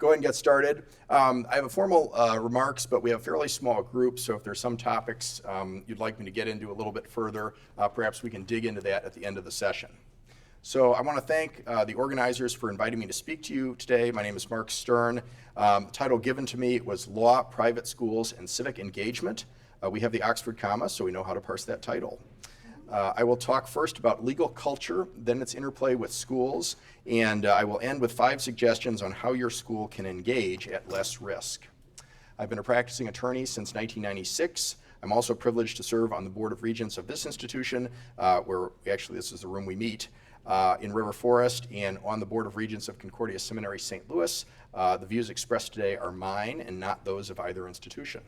go ahead and get started. I have a formal remarks, but we have a fairly small group, so if there's some topics you'd like me to get into a little bit further, perhaps we can dig into that at the end of the session. So I want to thank the organizers for inviting me to speak to you today. My name is Mark Stern. The title given to me was Law, Private Schools, and Civic Engagement. We have the Oxford comma, so we know how to parse that title. I will talk first about legal culture, then its interplay with schools, and I will end with 5 suggestions on how your school can engage at less risk. I've been a practicing attorney since 1996. I'm also privileged to serve on the Board of Regents of this institution, where actually this is the room we meet, in River Forest, and on the Board of Regents of Concordia Seminary, St. Louis. The views expressed today are mine and not those of either institution.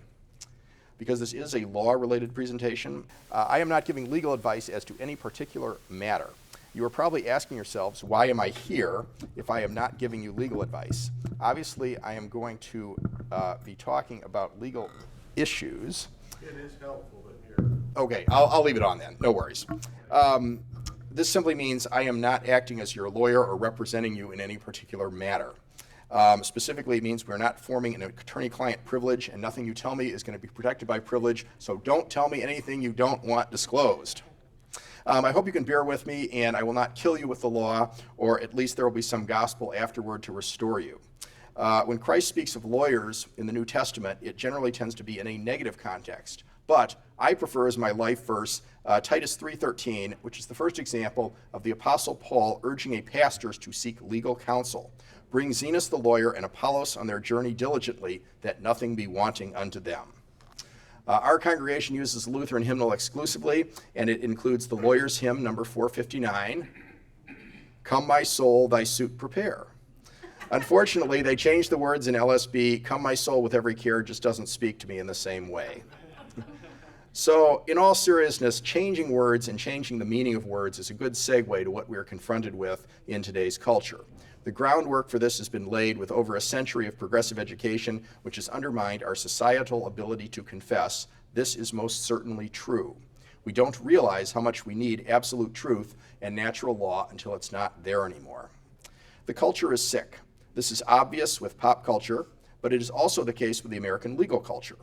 Because this is a law-related presentation, I am not giving legal advice as to any particular matter. You are probably asking yourselves, why am I here if I am not giving you legal advice? Obviously, I am going to be talking about legal issues. It is helpful in here. Okay, I'll leave it on then, no worries. This simply means I am not acting as your lawyer or representing you in any particular matter. Specifically, it means we're not forming an attorney-client privilege, and nothing you tell me is going to be protected by privilege, so don't tell me anything you don't want disclosed. I hope you can bear with me, and I will not kill you with the law, or at least there will be some gospel afterward to restore you. When Christ speaks of lawyers in the New Testament, it generally tends to be in a negative context. But I prefer as my life verse Titus 3:13, which is the first example of the Apostle Paul urging a pastors to seek legal counsel. Bring Zenas the lawyer and Apollos on their journey diligently, that nothing be wanting unto them. Our congregation uses the Lutheran hymnal exclusively, and it includes the lawyer's hymn, number 459, Come my soul, thy suit prepare. Unfortunately, they changed the words in LSB, Come my soul with every care just doesn't speak to me in the same way. So, in all seriousness, changing words and changing the meaning of words is a good segue to what we are confronted with in today's culture. The groundwork for this has been laid with over a century of progressive education, which has undermined our societal ability to confess. This is most certainly true. We don't realize how much we need absolute truth and natural law until it's not there anymore. The culture is sick. This is obvious with pop culture, but it is also the case with the American legal culture.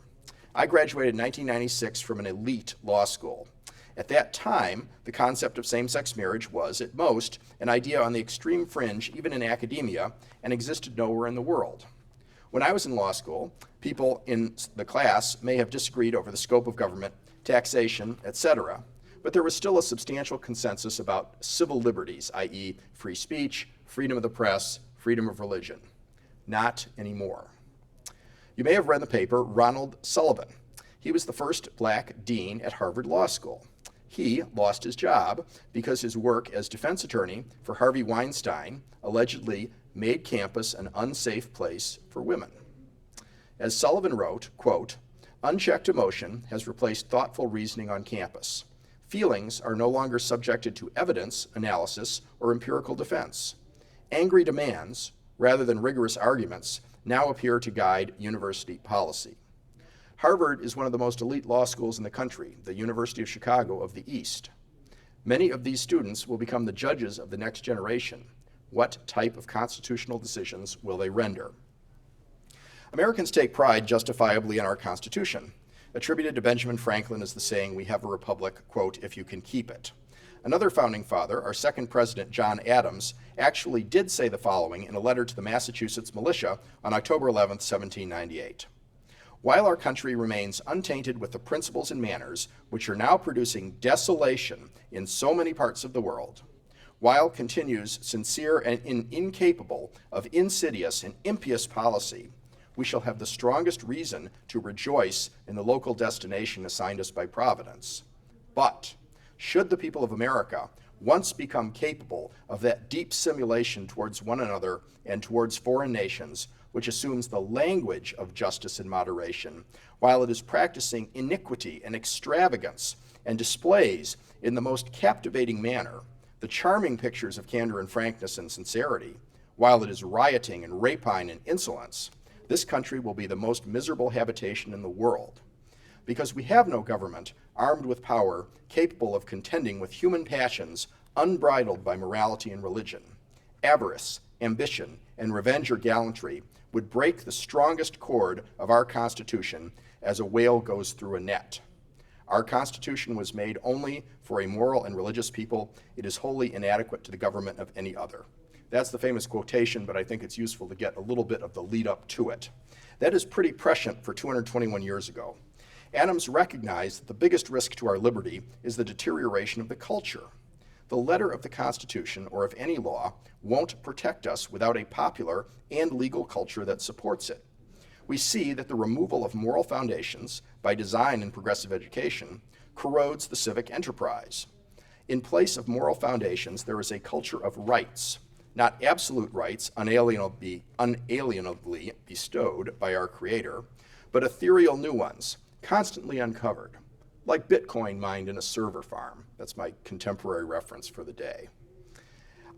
I graduated in 1996 from an elite law school. At that time, the concept of same-sex marriage was, at most, an idea on the extreme fringe, even in academia, and existed nowhere in the world. When I was in law school, people in the class may have disagreed over the scope of government, taxation, etc., but there was still a substantial consensus about civil liberties, i.e., free speech, freedom of the press, freedom of religion. Not anymore. You may have read in the paper Ronald Sullivan. He was the first black dean at Harvard Law School. He lost his job because his work as defense attorney for Harvey Weinstein allegedly made campus an unsafe place for women. As Sullivan wrote, quote, unchecked emotion has replaced thoughtful reasoning on campus. Feelings are no longer subjected to evidence, analysis, or empirical defense. Angry demands, rather than rigorous arguments, now appear to guide university policy. Harvard is one of the most elite law schools in the country, the University of Chicago of the East. Many of these students will become the judges of the next generation. What type of constitutional decisions will they render? Americans take pride justifiably in our Constitution. Attributed to Benjamin Franklin is the saying, we have a republic, quote, if you can keep it. Another founding father, our second president, John Adams, actually did say the following in a letter to the Massachusetts militia on October 11, 1798. While our country remains untainted with the principles and manners which are now producing desolation in so many parts of the world, while continues sincere and incapable of insidious and impious policy, we shall have the strongest reason to rejoice in the local destination assigned us by Providence. But should the people of America once become capable of that deep simulation towards one another and towards foreign nations, which assumes the language of justice and moderation, while it is practicing iniquity and extravagance and displays in the most captivating manner the charming pictures of candor and frankness and sincerity, while it is rioting and rapine and insolence, this country will be the most miserable habitation in the world. Because we have no government armed with power capable of contending with human passions unbridled by morality and religion. Avarice, ambition, and revenge or gallantry would break the strongest cord of our Constitution as a whale goes through a net. Our Constitution was made only for a moral and religious people. It is wholly inadequate to the government of any other. That's the famous quotation, but I think it's useful to get a little bit of the lead up to it. That is pretty prescient for 221 years ago. Adams recognized that the biggest risk to our liberty is the deterioration of the culture. The letter of the Constitution, or of any law, won't protect us without a popular and legal culture that supports it. We see that the removal of moral foundations, by design in progressive education, corrodes the civic enterprise. In place of moral foundations, there is a culture of rights, not absolute rights unalienably bestowed by our Creator, but ethereal new ones, constantly uncovered, like Bitcoin mined in a server farm. That's my contemporary reference for the day.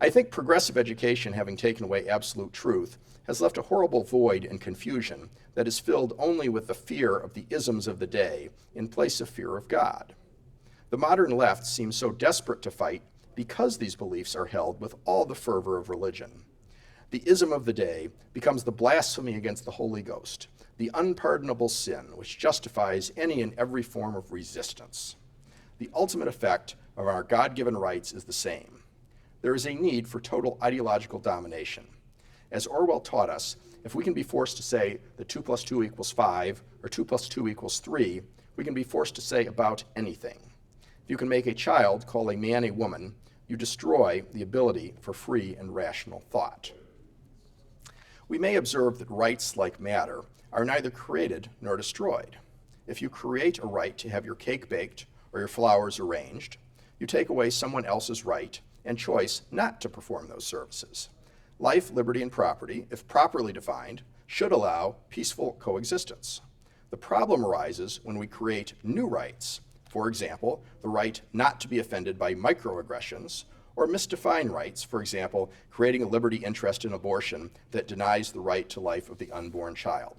I think progressive education, having taken away absolute truth, has left a horrible void and confusion that is filled only with the fear of the isms of the day in place of fear of God. The modern left seems so desperate to fight because these beliefs are held with all the fervor of religion. The ism of the day becomes the blasphemy against the Holy Ghost, the unpardonable sin which justifies any and every form of resistance. The ultimate effect of our God-given rights is the same. There is a need for total ideological domination. As Orwell taught us, if we can be forced to say that 2 + 2 = 5 or 2 + 2 = 3, we can be forced to say about anything. If you can make a child call a man a woman, you destroy the ability for free and rational thought. We may observe that rights, like matter, are neither created nor destroyed. If you create a right to have your cake baked or your flowers arranged, you take away someone else's right and choice not to perform those services. Life, liberty, and property, if properly defined, should allow peaceful coexistence. The problem arises when we create new rights. For example, the right not to be offended by microaggressions, or misdefine rights, for example, creating a liberty interest in abortion that denies the right to life of the unborn child.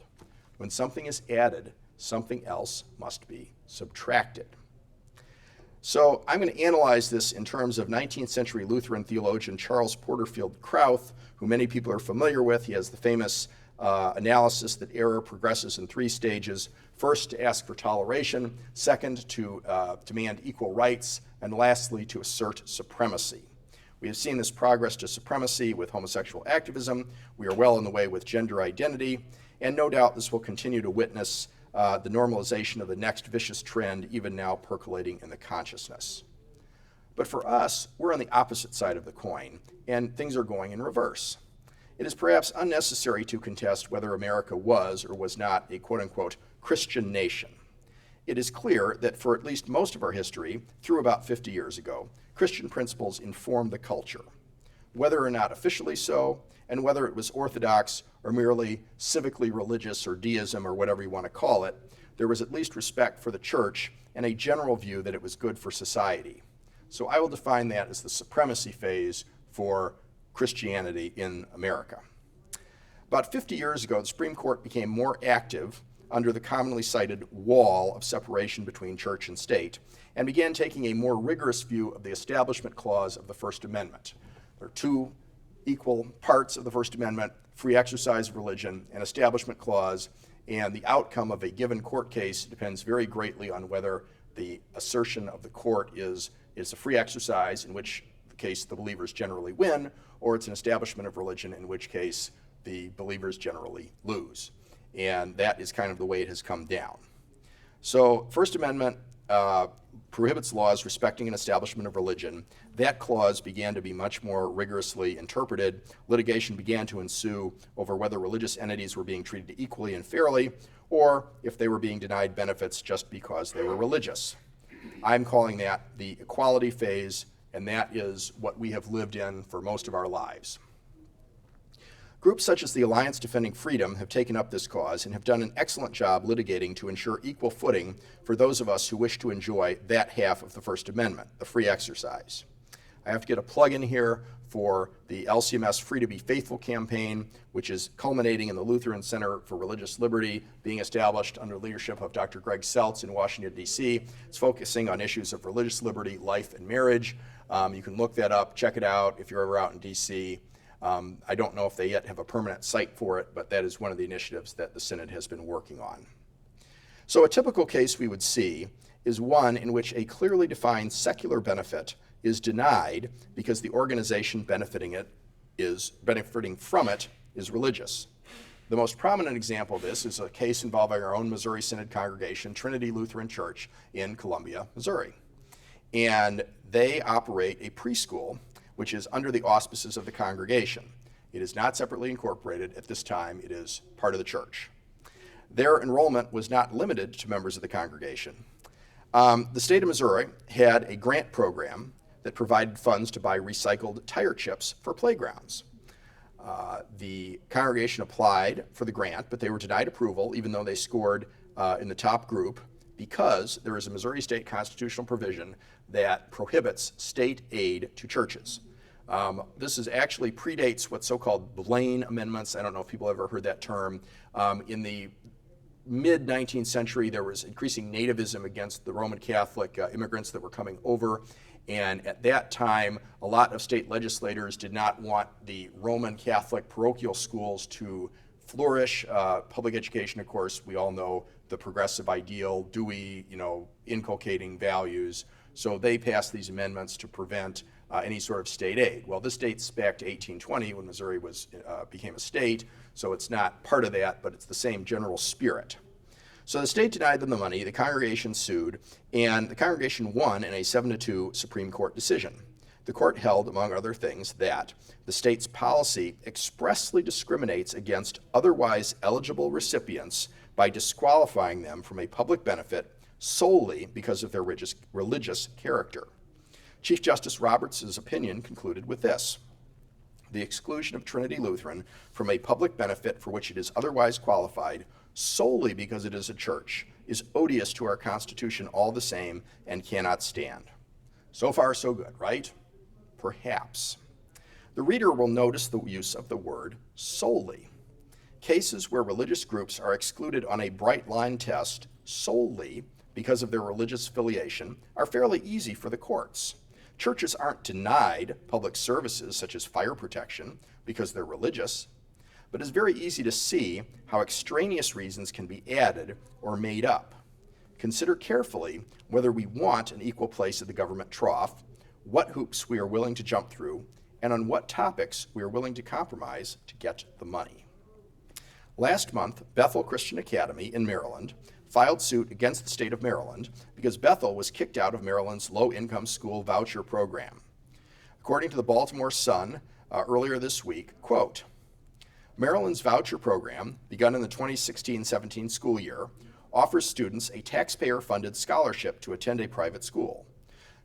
When something is added, something else must be subtracted. So I'm going to analyze this in terms of 19th century Lutheran theologian Charles Porterfield Krauth, who many people are familiar with. He has the famous analysis that error progresses in 3 stages. First, to ask for toleration. Second, to demand equal rights. And lastly, to assert supremacy. We have seen this progress to supremacy with homosexual activism. We are well on the way with gender identity. And no doubt this will continue to witness the normalization of the next vicious trend, even now percolating in the consciousness. But for us, we're on the opposite side of the coin, and things are going in reverse. It is perhaps unnecessary to contest whether America was or was not a quote-unquote Christian nation. It is clear that for at least most of our history, through about 50 years ago, Christian principles informed the culture. Whether or not officially so, and whether it was orthodox or merely civically religious or deism or whatever you want to call it, there was at least respect for the church and a general view that it was good for society. So I will define that as the supremacy phase for Christianity in America. About 50 years ago, the Supreme Court became more active under the commonly cited wall of separation between church and state, and began taking a more rigorous view of the Establishment Clause of the First Amendment. There are 2 equal parts of the First Amendment: free exercise of religion and Establishment Clause, and the outcome of a given court case depends very greatly on whether the assertion of the court is a free exercise, in which case the believers generally win, or it's an establishment of religion, in which case the believers generally lose. And that is kind of the way it has come down. So First Amendment prohibits laws respecting an establishment of religion. That clause began to be much more rigorously interpreted. Litigation began to ensue over whether religious entities were being treated equally and fairly, or if they were being denied benefits just because they were religious. I'm calling that the equality phase, and that is what we have lived in for most of our lives. Groups such as the Alliance Defending Freedom have taken up this cause and have done an excellent job litigating to ensure equal footing for those of us who wish to enjoy that half of the First Amendment, the free exercise. I have to get a plug in here for the LCMS Free to Be Faithful campaign, which is culminating in the Lutheran Center for Religious Liberty, being established under leadership of Dr. Greg Seltz in Washington, D.C. It's focusing on issues of religious liberty, life, and marriage. You can look that up, check it out if you're ever out in D.C. I don't know if they yet have a permanent site for it, but that is one of the initiatives that the Synod has been working on. So a typical case we would see is one in which a clearly defined secular benefit is denied because the organization benefiting from it is religious. The most prominent example of this is a case involving our own Missouri Synod congregation, Trinity Lutheran Church in Columbia, Missouri. And they operate a preschool which is under the auspices of the congregation. It is not separately incorporated at this time. It is part of the church. Their enrollment was not limited to members of the congregation. The state of Missouri had a grant program that provided funds to buy recycled tire chips for playgrounds. The congregation applied for the grant, but they were denied approval even though they scored in the top group because there is a Missouri state constitutional provision that prohibits state aid to churches. This actually predates what so-called Blaine amendments. I don't know if people ever heard that term. In the mid-19th century, there was increasing nativism against the Roman Catholic immigrants that were coming over. And at that time, a lot of state legislators did not want the Roman Catholic parochial schools to flourish. Public education, of course, we all know the progressive ideal, Dewey, inculcating values. So they passed these amendments to prevent any sort of state aid. Well, this dates back to 1820 when Missouri became a state, so it's not part of that, but it's the same general spirit. So the state denied them the money, the congregation sued, and the congregation won in a 7-2 Supreme Court decision. The court held, among other things, that the state's policy expressly discriminates against otherwise eligible recipients by disqualifying them from a public benefit solely because of their religious character. Chief Justice Roberts' opinion concluded with this: the exclusion of Trinity Lutheran from a public benefit for which it is otherwise qualified solely because it is a church is odious to our Constitution all the same and cannot stand. So far, so good, right? Perhaps. The reader will notice the use of the word solely. Cases where religious groups are excluded on a bright line test solely because of their religious affiliation are fairly easy for the courts. Churches aren't denied public services such as fire protection because they're religious, but it's very easy to see how extraneous reasons can be added or made up. Consider carefully whether we want an equal place at the government trough, what hoops we are willing to jump through, and on what topics we are willing to compromise to get the money. Last month, Bethel Christian Academy in Maryland filed suit against the state of Maryland because Bethel was kicked out of Maryland's low-income school voucher program. According to the Baltimore Sun earlier this week, quote, Maryland's voucher program, begun in the 2016-17 school year, offers students a taxpayer-funded scholarship to attend a private school.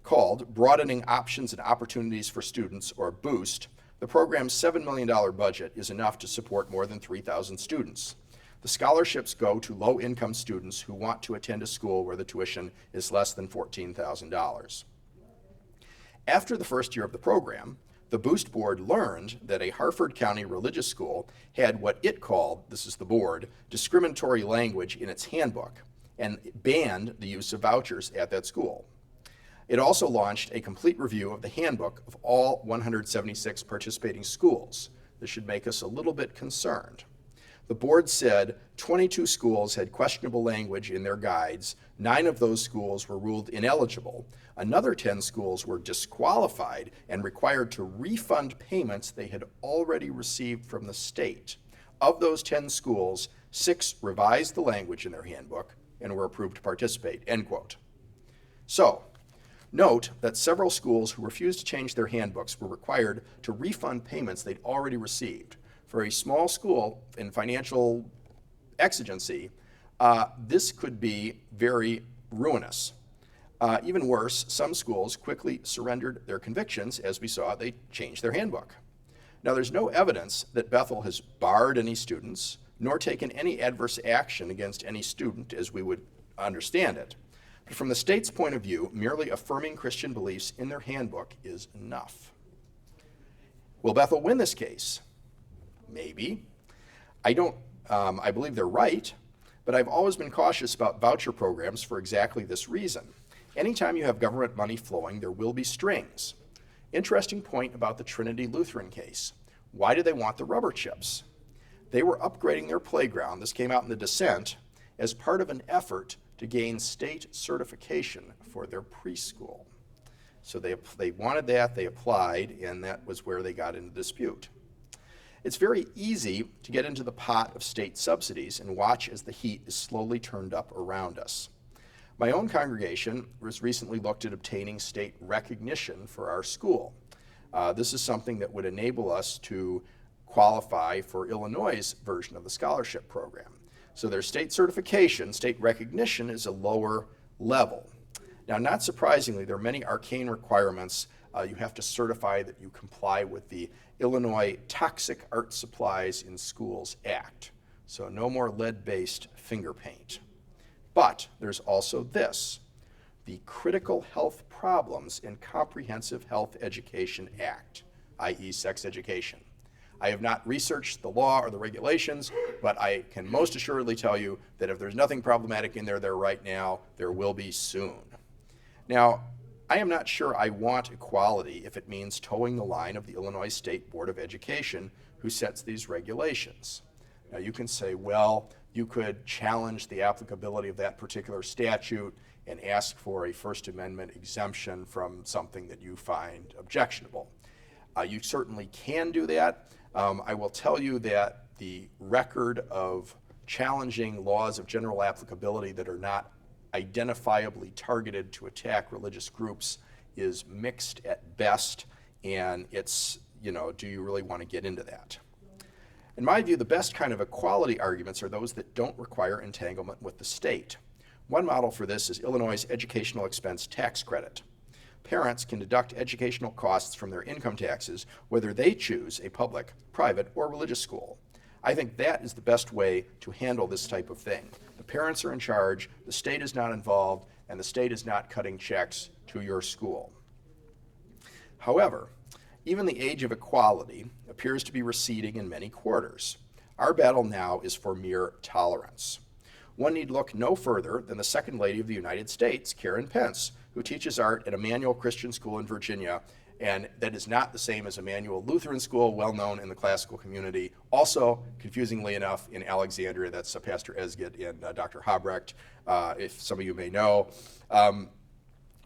Called Broadening Options and Opportunities for Students, or BOOST, the program's $7 million budget is enough to support more than 3,000 students. The scholarships go to low-income students who want to attend a school where the tuition is less than $14,000. After the first year of the program, the Boost Board learned that a Harford County religious school had what it called, this is the board, discriminatory language in its handbook and banned the use of vouchers at that school. It also launched a complete review of the handbook of all 176 participating schools. This should make us a little bit concerned. The board said 22 schools had questionable language in their guides. 9 of those schools were ruled ineligible. Another 10 schools were disqualified and required to refund payments they had already received from the state. Of those 10 schools, 6 revised the language in their handbook and were approved to participate, end quote. So, note that several schools who refused to change their handbooks were required to refund payments they'd already received. For a small school in financial exigency, this could be very ruinous. Even worse, some schools quickly surrendered their convictions. As we saw, they changed their handbook. Now, there's no evidence that Bethel has barred any students, nor taken any adverse action against any student as we would understand it. But from the state's point of view, merely affirming Christian beliefs in their handbook is enough. Will Bethel win this case? Maybe. I believe they're right, but I've always been cautious about voucher programs for exactly this reason. Anytime you have government money flowing, there will be strings. Interesting point about the Trinity Lutheran case. Why do they want the rubber chips? They were upgrading their playground, this came out in the dissent, as part of an effort to gain state certification for their preschool. So they wanted that, they applied, and that was where they got into dispute. It's very easy to get into the pot of state subsidies and watch as the heat is slowly turned up around us. My own congregation was recently looked at obtaining state recognition for our school. This is something that would enable us to qualify for Illinois' version of the scholarship program. So their state certification, state recognition, is a lower level. Now, not surprisingly, there are many arcane requirements. You have to certify that you comply with the Illinois Toxic Art Supplies in Schools Act. So no more lead-based finger paint. But there's also this, the Critical Health Problems in Comprehensive Health Education Act, i.e. sex education. I have not researched the law or the regulations, but I can most assuredly tell you that if there's nothing problematic in there right now, there will be soon. Now, I am not sure I want equality if it means towing the line of the Illinois State Board of Education who sets these regulations. Now, you can say, well, you could challenge the applicability of that particular statute and ask for a First Amendment exemption from something that you find objectionable. You certainly can do that. I will tell you that the record of challenging laws of general applicability that are not identifiably targeted to attack religious groups is mixed at best, and it's, do you really want to get into that? In my view, the best kind of equality arguments are those that don't require entanglement with the state. One model for this is Illinois' educational expense tax credit. Parents can deduct educational costs from their income taxes, whether they choose a public, private, or religious school. I think that is the best way to handle this type of thing. The parents are in charge, the state is not involved, and the state is not cutting checks to your school. However, even the age of equality appears to be receding in many quarters. Our battle now is for mere tolerance. One need look no further than the Second Lady of the United States, Karen Pence, who teaches art at Emmanuel Christian School in Virginia, and that is not the same as Emmanuel Lutheran School, well known in the classical community. Also, confusingly enough, in Alexandria, that's Pastor Esgid and Dr. Habrecht, if some of you may know.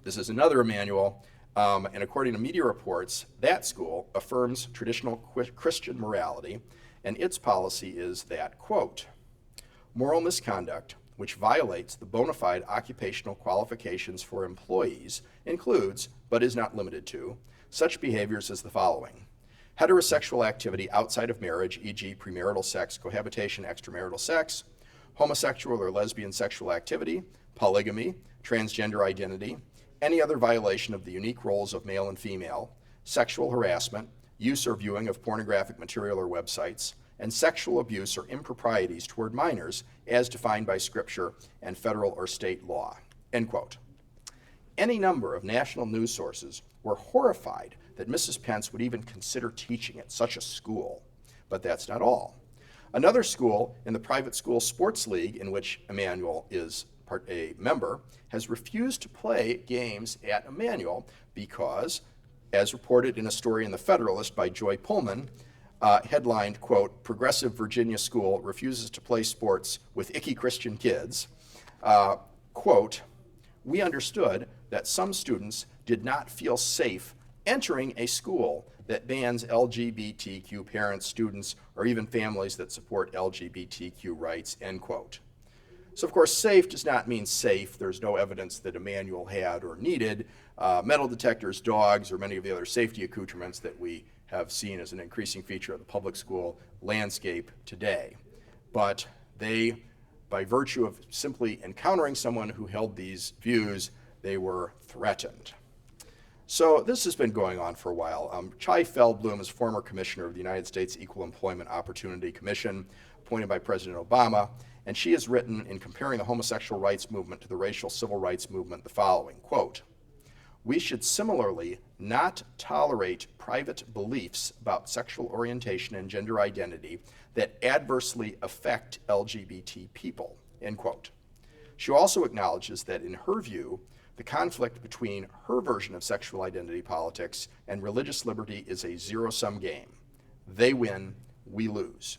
This is another Emmanuel, and according to media reports, that school affirms traditional Christian morality, and its policy is that, quote, moral misconduct, which violates the bona fide occupational qualifications for employees, includes, but is not limited to, such behaviors as the following: heterosexual activity outside of marriage, e.g. premarital sex, cohabitation, extramarital sex, homosexual or lesbian sexual activity, polygamy, transgender identity, any other violation of the unique roles of male and female, sexual harassment, use or viewing of pornographic material or websites, and sexual abuse or improprieties toward minors as defined by Scripture and federal or state law, end quote. Any number of national news sources were horrified that Mrs. Pence would even consider teaching at such a school. But that's not all. Another school in the private school sports league in which Emmanuel is a member has refused to play games at Emmanuel because, as reported in a story in The Federalist by Joy Pullman, headlined, quote, progressive Virginia school refuses to play sports with icky Christian kids, quote, we understood that some students did not feel safe entering a school that bans LGBTQ parents, students, or even families that support LGBTQ rights, end quote. So of course, safe does not mean safe. There's no evidence that Emmanuel had or needed metal detectors, dogs, or many of the other safety accoutrements that we have seen as an increasing feature of the public school landscape today. But they, by virtue of simply encountering someone who held these views, they were threatened. So this has been going on for a while. Chai Feldblum is former commissioner of the United States Equal Employment Opportunity Commission, appointed by President Obama, and she has written, in comparing the homosexual rights movement to the racial civil rights movement, the following, quote, we should similarly not tolerate private beliefs about sexual orientation and gender identity that adversely affect LGBT people, end quote. She also acknowledges that, in her view, the conflict between her version of sexual identity politics and religious liberty is a zero-sum game. They win, we lose.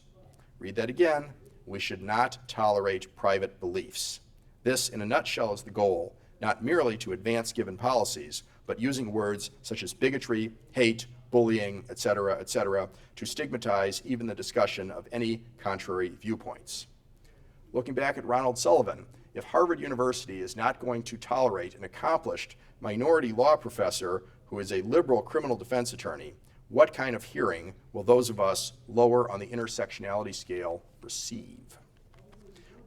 Read that again. We should not tolerate private beliefs. This, in a nutshell, is the goal, not merely to advance given policies, but using words such as bigotry, hate, bullying, etc., to stigmatize even the discussion of any contrary viewpoints. Looking back at Ronald Sullivan, if Harvard University is not going to tolerate an accomplished minority law professor who is a liberal criminal defense attorney, what kind of hearing will those of us lower on the intersectionality scale receive?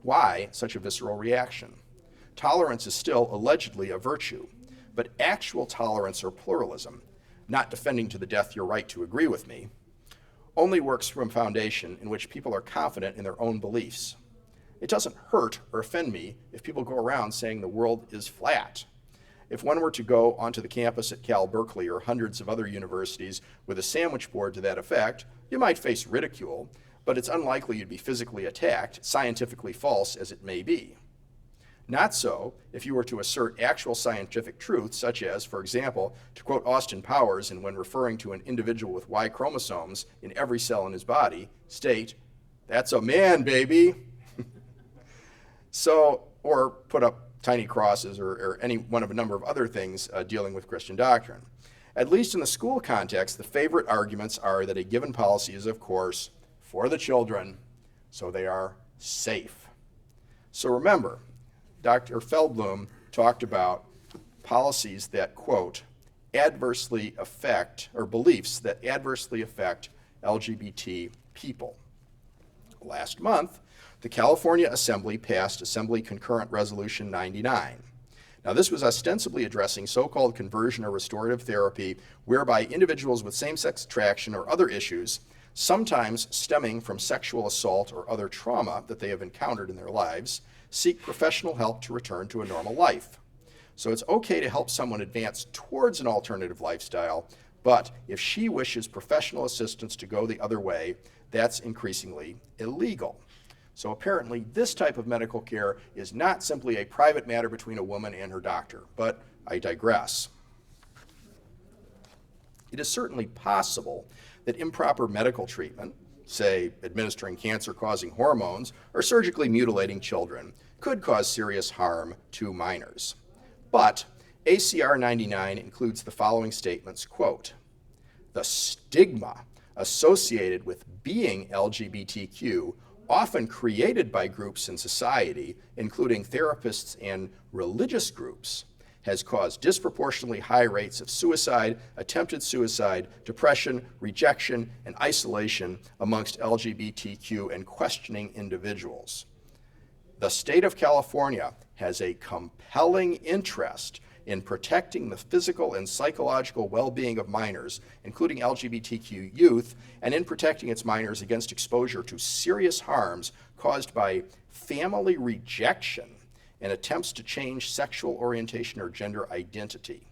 Why such a visceral reaction? Tolerance is still allegedly a virtue, but actual tolerance or pluralism, not defending to the death your right to agree with me, only works from a foundation in which people are confident in their own beliefs. It doesn't hurt or offend me if people go around saying the world is flat. If one were to go onto the campus at Cal Berkeley or hundreds of other universities with a sandwich board to that effect, you might face ridicule, but it's unlikely you'd be physically attacked, scientifically false as it may be. Not so if you were to assert actual scientific truths, such as, for example, to quote Austin Powers, and when referring to an individual with Y chromosomes in every cell in his body, state, "That's a man, baby." So, or put up tiny crosses or any one of a number of other things dealing with Christian doctrine. At least in the school context, the favorite arguments are that a given policy is, of course, for the children, so they are safe. So remember, Dr. Feldblum talked about policies that, quote, adversely affect, or beliefs that adversely affect LGBT people. Last month, the California Assembly passed Assembly Concurrent Resolution 99. Now, this was ostensibly addressing so-called conversion or restorative therapy, whereby individuals with same-sex attraction or other issues, sometimes stemming from sexual assault or other trauma that they have encountered in their lives, seek professional help to return to a normal life. So it's okay to help someone advance towards an alternative lifestyle, but if she wishes professional assistance to go the other way, that's increasingly illegal. So apparently this type of medical care is not simply a private matter between a woman and her doctor, but I digress. It is certainly possible that improper medical treatment, say administering cancer-causing hormones or surgically mutilating children, could cause serious harm to minors. But ACR 99 includes the following statements, quote, "The stigma associated with being LGBTQ, often created by groups in society, including therapists and religious groups, has caused disproportionately high rates of suicide, attempted suicide, depression, rejection, and isolation amongst LGBTQ and questioning individuals. The state of California has a compelling interest in protecting the physical and psychological well-being of minors, including LGBTQ youth, and in protecting its minors against exposure to serious harms caused by family rejection and attempts to change sexual orientation or gender identity.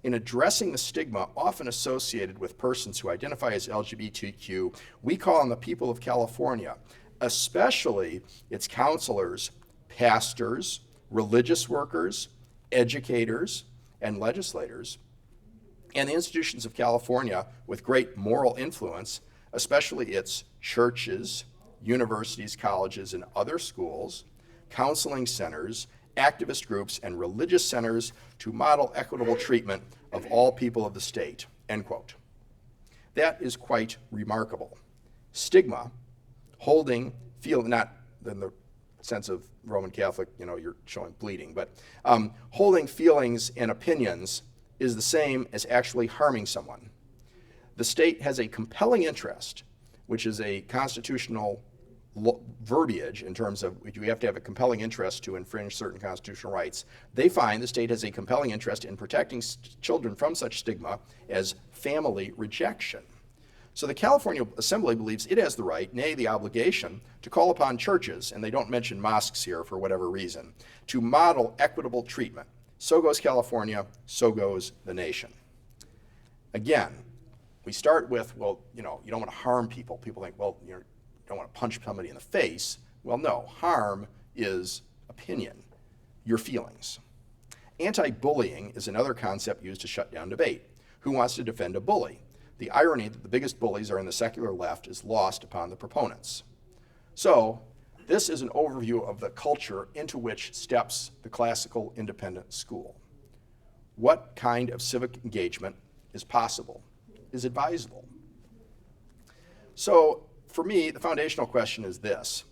In addressing the stigma often associated with persons who identify as LGBTQ, we call on the people of California, especially its counselors, pastors, religious workers, educators, and legislators, and the institutions of California with great moral influence, especially its churches, universities, colleges, and other schools, counseling centers, activist groups, and religious centers to model equitable treatment of all people of the state," end quote. That is quite remarkable. Stigma, holding, not in the sense of Roman Catholic, you're showing bleeding, but holding feelings and opinions is the same as actually harming someone. The state has a compelling interest, which is a constitutional verbiage in terms of you have to have a compelling interest to infringe certain constitutional rights. They find the state has a compelling interest in protecting children from such stigma as family rejection. So the California Assembly believes it has the right, nay the obligation, to call upon churches, and they don't mention mosques here for whatever reason, to model equitable treatment. So goes California, so goes the nation. Again, we start with, well, you don't want to harm people. People think, well, you don't want to punch somebody in the face. Well, no, harm is opinion, your feelings. Anti-bullying is another concept used to shut down debate. Who wants to defend a bully? The irony that the biggest bullies are in the secular left is lost upon the proponents. So, this is an overview of the culture into which steps the classical independent school. What kind of civic engagement is possible, is advisable? So, for me, the foundational question is this.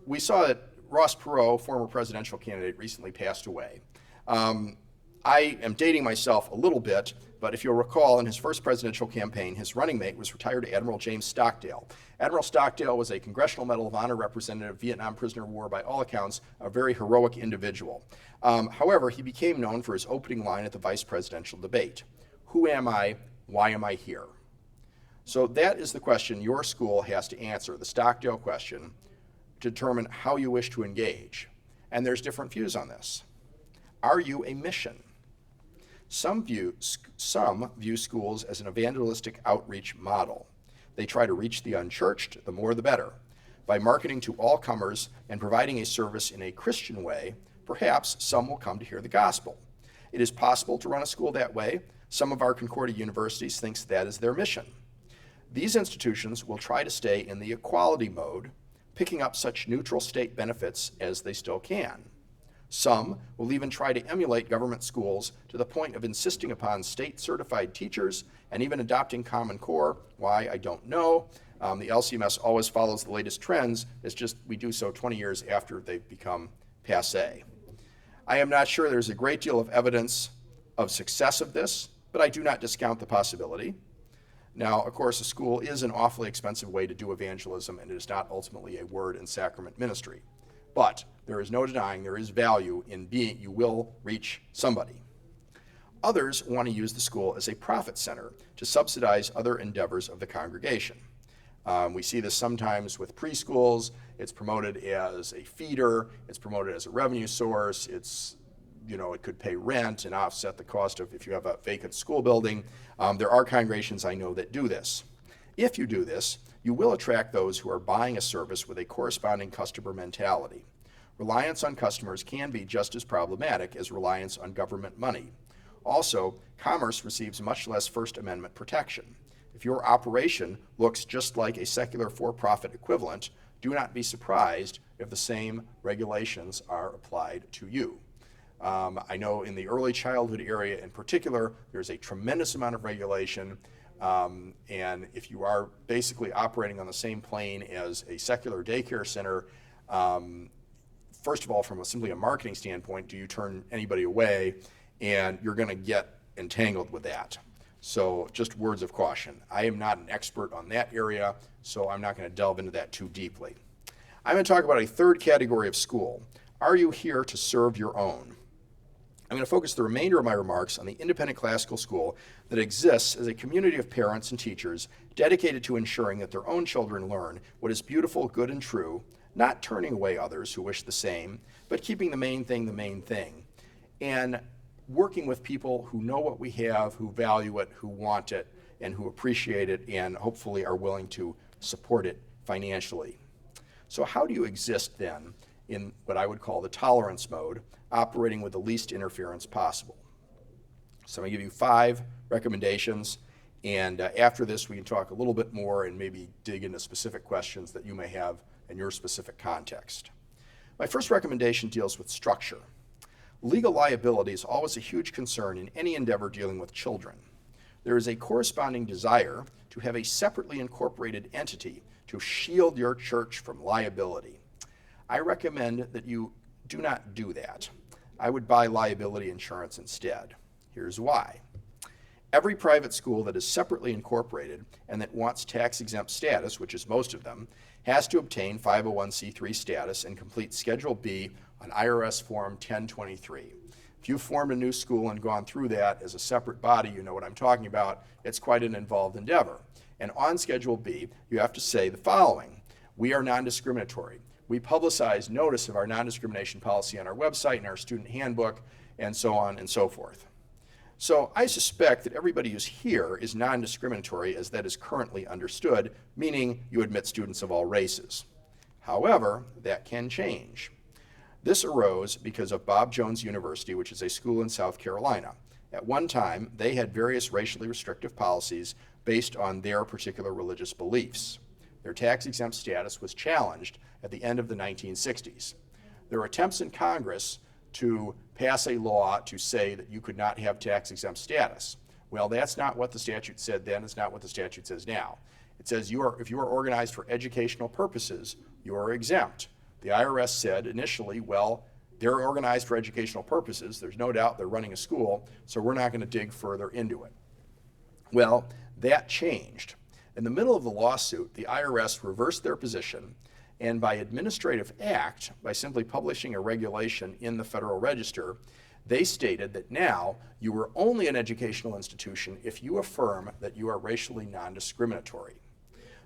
We saw that Ross Perot, former presidential candidate, recently passed away. I am dating myself a little bit, but if you'll recall, in his first presidential campaign, his running mate was retired Admiral James Stockdale. Admiral Stockdale was a Congressional Medal of Honor representative, Vietnam prisoner of war, by all accounts, a very heroic individual. However, he became known for his opening line at the vice presidential debate. Who am I? Why am I here? So that is the question your school has to answer, the Stockdale question, to determine how you wish to engage. And there's different views on this. Are you a mission? Some view schools as an evangelistic outreach model. They try to reach the unchurched, the more the better. By marketing to all comers and providing a service in a Christian way, perhaps some will come to hear the gospel. It is possible to run a school that way. Some of our Concordia universities think that is their mission. These institutions will try to stay in the equality mode, picking up such neutral state benefits as they still can. Some will even try to emulate government schools to the point of insisting upon state-certified teachers and even adopting Common Core. Why, I don't know. The LCMS always follows the latest trends. It's just we do so 20 years after they've become passé. I am not sure there's a great deal of evidence of success of this, but I do not discount the possibility. Now, of course, a school is an awfully expensive way to do evangelism, and it is not ultimately a word and sacrament ministry. But there is no denying there is value in being, you will reach somebody. Others want to use the school as a profit center to subsidize other endeavors of the congregation. We see this sometimes with preschools. It's promoted as a feeder. It's promoted as a revenue source. It could pay rent and offset the cost of if you have a vacant school building. There are congregations I know that do this. If you do this, you will attract those who are buying a service with a corresponding customer mentality. Reliance on customers can be just as problematic as reliance on government money. Also, commerce receives much less First Amendment protection. If your operation looks just like a secular for-profit equivalent, do not be surprised if the same regulations are applied to you. I know in the early childhood area in particular, there's a tremendous amount of regulation, and if you are basically operating on the same plane as a secular daycare center, first of all, from simply a marketing standpoint, do you turn anybody away? And you're going to get entangled with that. So just words of caution. I am not an expert on that area, so I'm not going to delve into that too deeply. I'm going to talk about a third category of school. Are you here to serve your own? I'm going to focus the remainder of my remarks on the independent classical school that exists as a community of parents and teachers dedicated to ensuring that their own children learn what is beautiful, good, and true, not turning away others who wish the same, but keeping the main thing, and working with people who know what we have, who value it, who want it, and who appreciate it, and hopefully are willing to support it financially. So how do you exist then in what I would call the tolerance mode, operating with the least interference possible? So I'm going to give you 5 recommendations, and after this we can talk a little bit more and maybe dig into specific questions that you may have in your specific context. My first recommendation deals with structure. Legal liability is always a huge concern in any endeavor dealing with children. There is a corresponding desire to have a separately incorporated entity to shield your church from liability. I recommend that you do not do that. I would buy liability insurance instead. Here's why. Every private school that is separately incorporated and that wants tax-exempt status, which is most of them, has to obtain 501c3 status and complete Schedule B on IRS Form 1023. If you've formed a new school and gone through that as a separate body, you know what I'm talking about. It's quite an involved endeavor. And on Schedule B, you have to say the following. We are non-discriminatory. We publicize notice of our non-discrimination policy on our website and our student handbook, and so on and so forth. So I suspect that everybody who's here is non-discriminatory as that is currently understood, meaning you admit students of all races. However, that can change. This arose because of Bob Jones University, which is a school in South Carolina. At one time, they had various racially restrictive policies based on their particular religious beliefs. Their tax-exempt status was challenged at the end of the 1960s. There were attempts in Congress to pass a law to say that you could not have tax-exempt status. Well, that's not what the statute said then. It's not what the statute says now. It says if you are organized for educational purposes, you are exempt. The IRS said initially, well, they're organized for educational purposes. There's no doubt they're running a school, so we're not going to dig further into it. Well, that changed. In the middle of the lawsuit, the IRS reversed their position, and by administrative act, by simply publishing a regulation in the Federal Register, they stated that now you are only an educational institution if you affirm that you are racially non-discriminatory.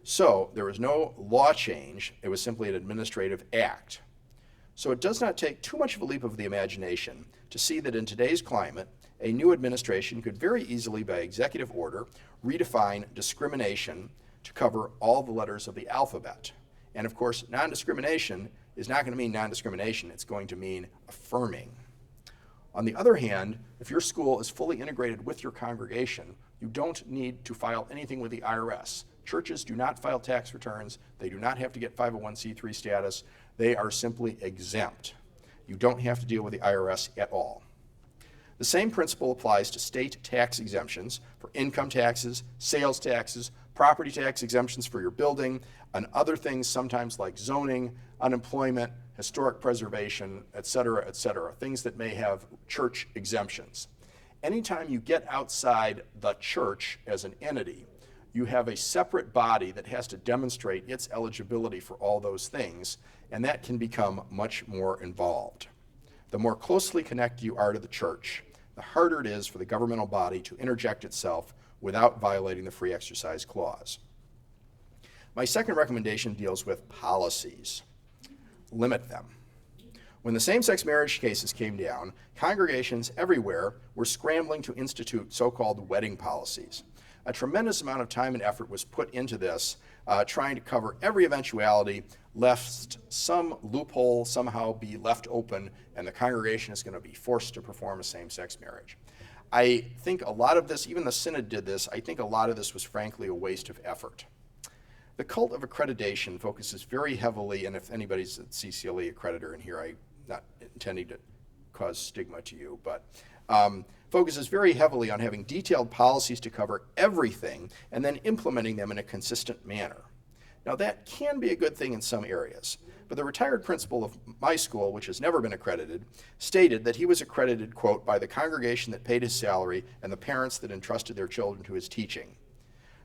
So there was no law change, it was simply an administrative act. So it does not take too much of a leap of the imagination to see that in today's climate, a new administration could very easily, by executive order, redefine discrimination to cover all the letters of the alphabet. And of course, non-discrimination is not going to mean non-discrimination, it's going to mean affirming. On the other hand, if your school is fully integrated with your congregation, you don't need to file anything with the IRS. Churches do not file tax returns, they do not have to get 501c3 status, they are simply exempt. You don't have to deal with the IRS at all. The same principle applies to state tax exemptions for income taxes, sales taxes, property tax exemptions for your building, and other things sometimes like zoning, unemployment, historic preservation, et cetera, things that may have church exemptions. Anytime you get outside the church as an entity, you have a separate body that has to demonstrate its eligibility for all those things, and that can become much more involved. The more closely connected you are to the church, the harder it is for the governmental body to interject itself without violating the Free Exercise Clause. My second recommendation deals with policies. Limit them. When the same-sex marriage cases came down, congregations everywhere were scrambling to institute so-called wedding policies. A tremendous amount of time and effort was put into this, trying to cover every eventuality, lest some loophole somehow be left open and the congregation is going to be forced to perform a same-sex marriage. I think a lot of this, even the Synod did this, I think a lot of this was frankly a waste of effort. The cult of accreditation focuses very heavily, and if anybody's a CCLE accreditor in here, I'm not intending to cause stigma to you, but focuses very heavily on having detailed policies to cover everything and then implementing them in a consistent manner. Now that can be a good thing in some areas, but the retired principal of my school, which has never been accredited, stated that he was accredited, quote, by the congregation that paid his salary and the parents that entrusted their children to his teaching.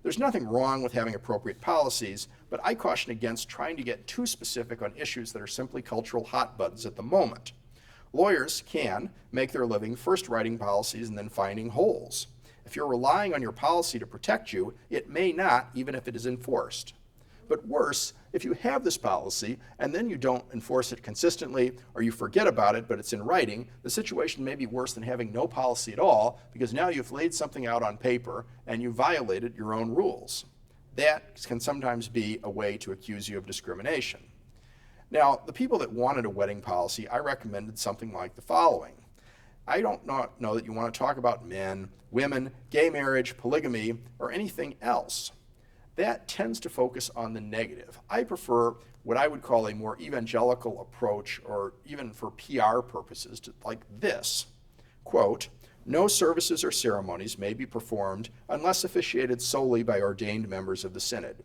There's nothing wrong with having appropriate policies, but I caution against trying to get too specific on issues that are simply cultural hotbeds at the moment. Lawyers can make their living first writing policies and then finding holes. If you're relying on your policy to protect you, it may not, even if it is enforced. But worse, if you have this policy and then you don't enforce it consistently or you forget about it but it's in writing, the situation may be worse than having no policy at all because now you've laid something out on paper and you violated your own rules. That can sometimes be a way to accuse you of discrimination. Now, the people that wanted a wedding policy, I recommended something like the following. I don't know that you want to talk about men, women, gay marriage, polygamy, or anything else. That tends to focus on the negative. I prefer what I would call a more evangelical approach, or even for PR purposes, like this. Quote, no services or ceremonies may be performed unless officiated solely by ordained members of the Synod.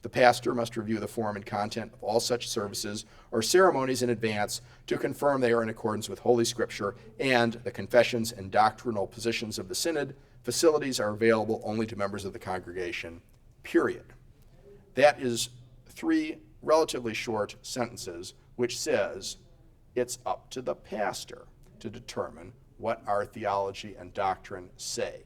The pastor must review the form and content of all such services or ceremonies in advance to confirm they are in accordance with Holy Scripture and the confessions and doctrinal positions of the Synod. Facilities are available only to members of the congregation, period. That is 3 relatively short sentences which says it's up to the pastor to determine what our theology and doctrine say.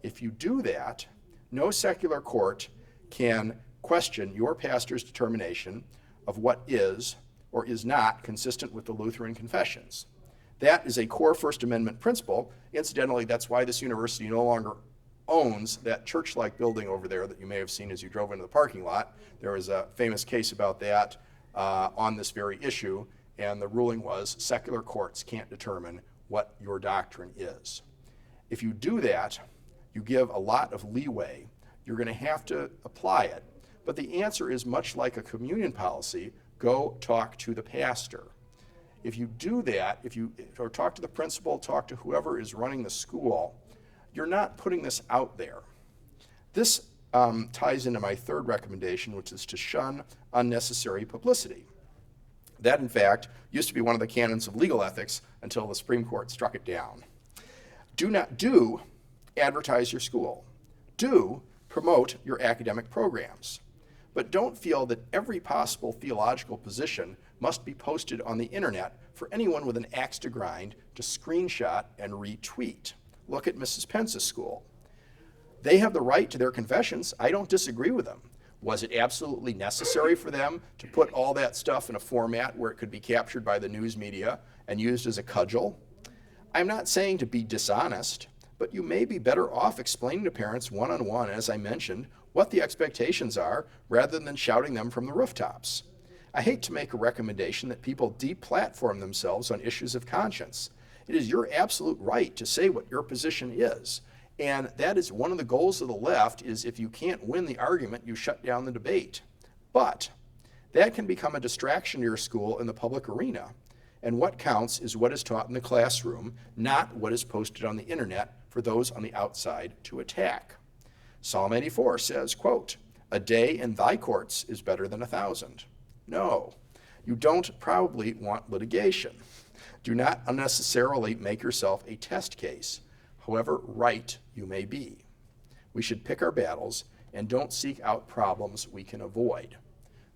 If you do that, no secular court can question your pastor's determination of what is or is not consistent with the Lutheran confessions. That is a core First Amendment principle. Incidentally, that's why this university no longer owns that church-like building over there that you may have seen as you drove into the parking lot. There was a famous case about that on this very issue, and the ruling was secular courts can't determine what your doctrine is. If you do that, you give a lot of leeway You're going to have to apply it. But the answer is much like a communion policy: go talk to the pastor. If you do that, or talk to the principal, talk to whoever is running the school, you're not putting this out there. This ties into my third recommendation, which is to shun unnecessary publicity. That, in fact, used to be one of the canons of legal ethics until the Supreme Court struck it down. Do advertise your school. Do promote your academic programs. But don't feel that every possible theological position must be posted on the internet for anyone with an axe to grind to screenshot and retweet. Look at Mrs. Pence's school. They have the right to their confessions. I don't disagree with them. Was it absolutely necessary for them to put all that stuff in a format where it could be captured by the news media and used as a cudgel? I'm not saying to be dishonest, but you may be better off explaining to parents one-on-one, as I mentioned, what the expectations are rather than shouting them from the rooftops. I hate to make a recommendation that people deplatform themselves on issues of conscience. It is your absolute right to say what your position is. And that is one of the goals of the left, is if you can't win the argument, you shut down the debate. But that can become a distraction to your school in the public arena. And what counts is what is taught in the classroom, not what is posted on the internet for those on the outside to attack. Psalm 84 says, quote, "A day in thy courts is better than 1,000. No, you don't probably want litigation. Do not unnecessarily make yourself a test case, however right you may be. We should pick our battles and don't seek out problems we can avoid."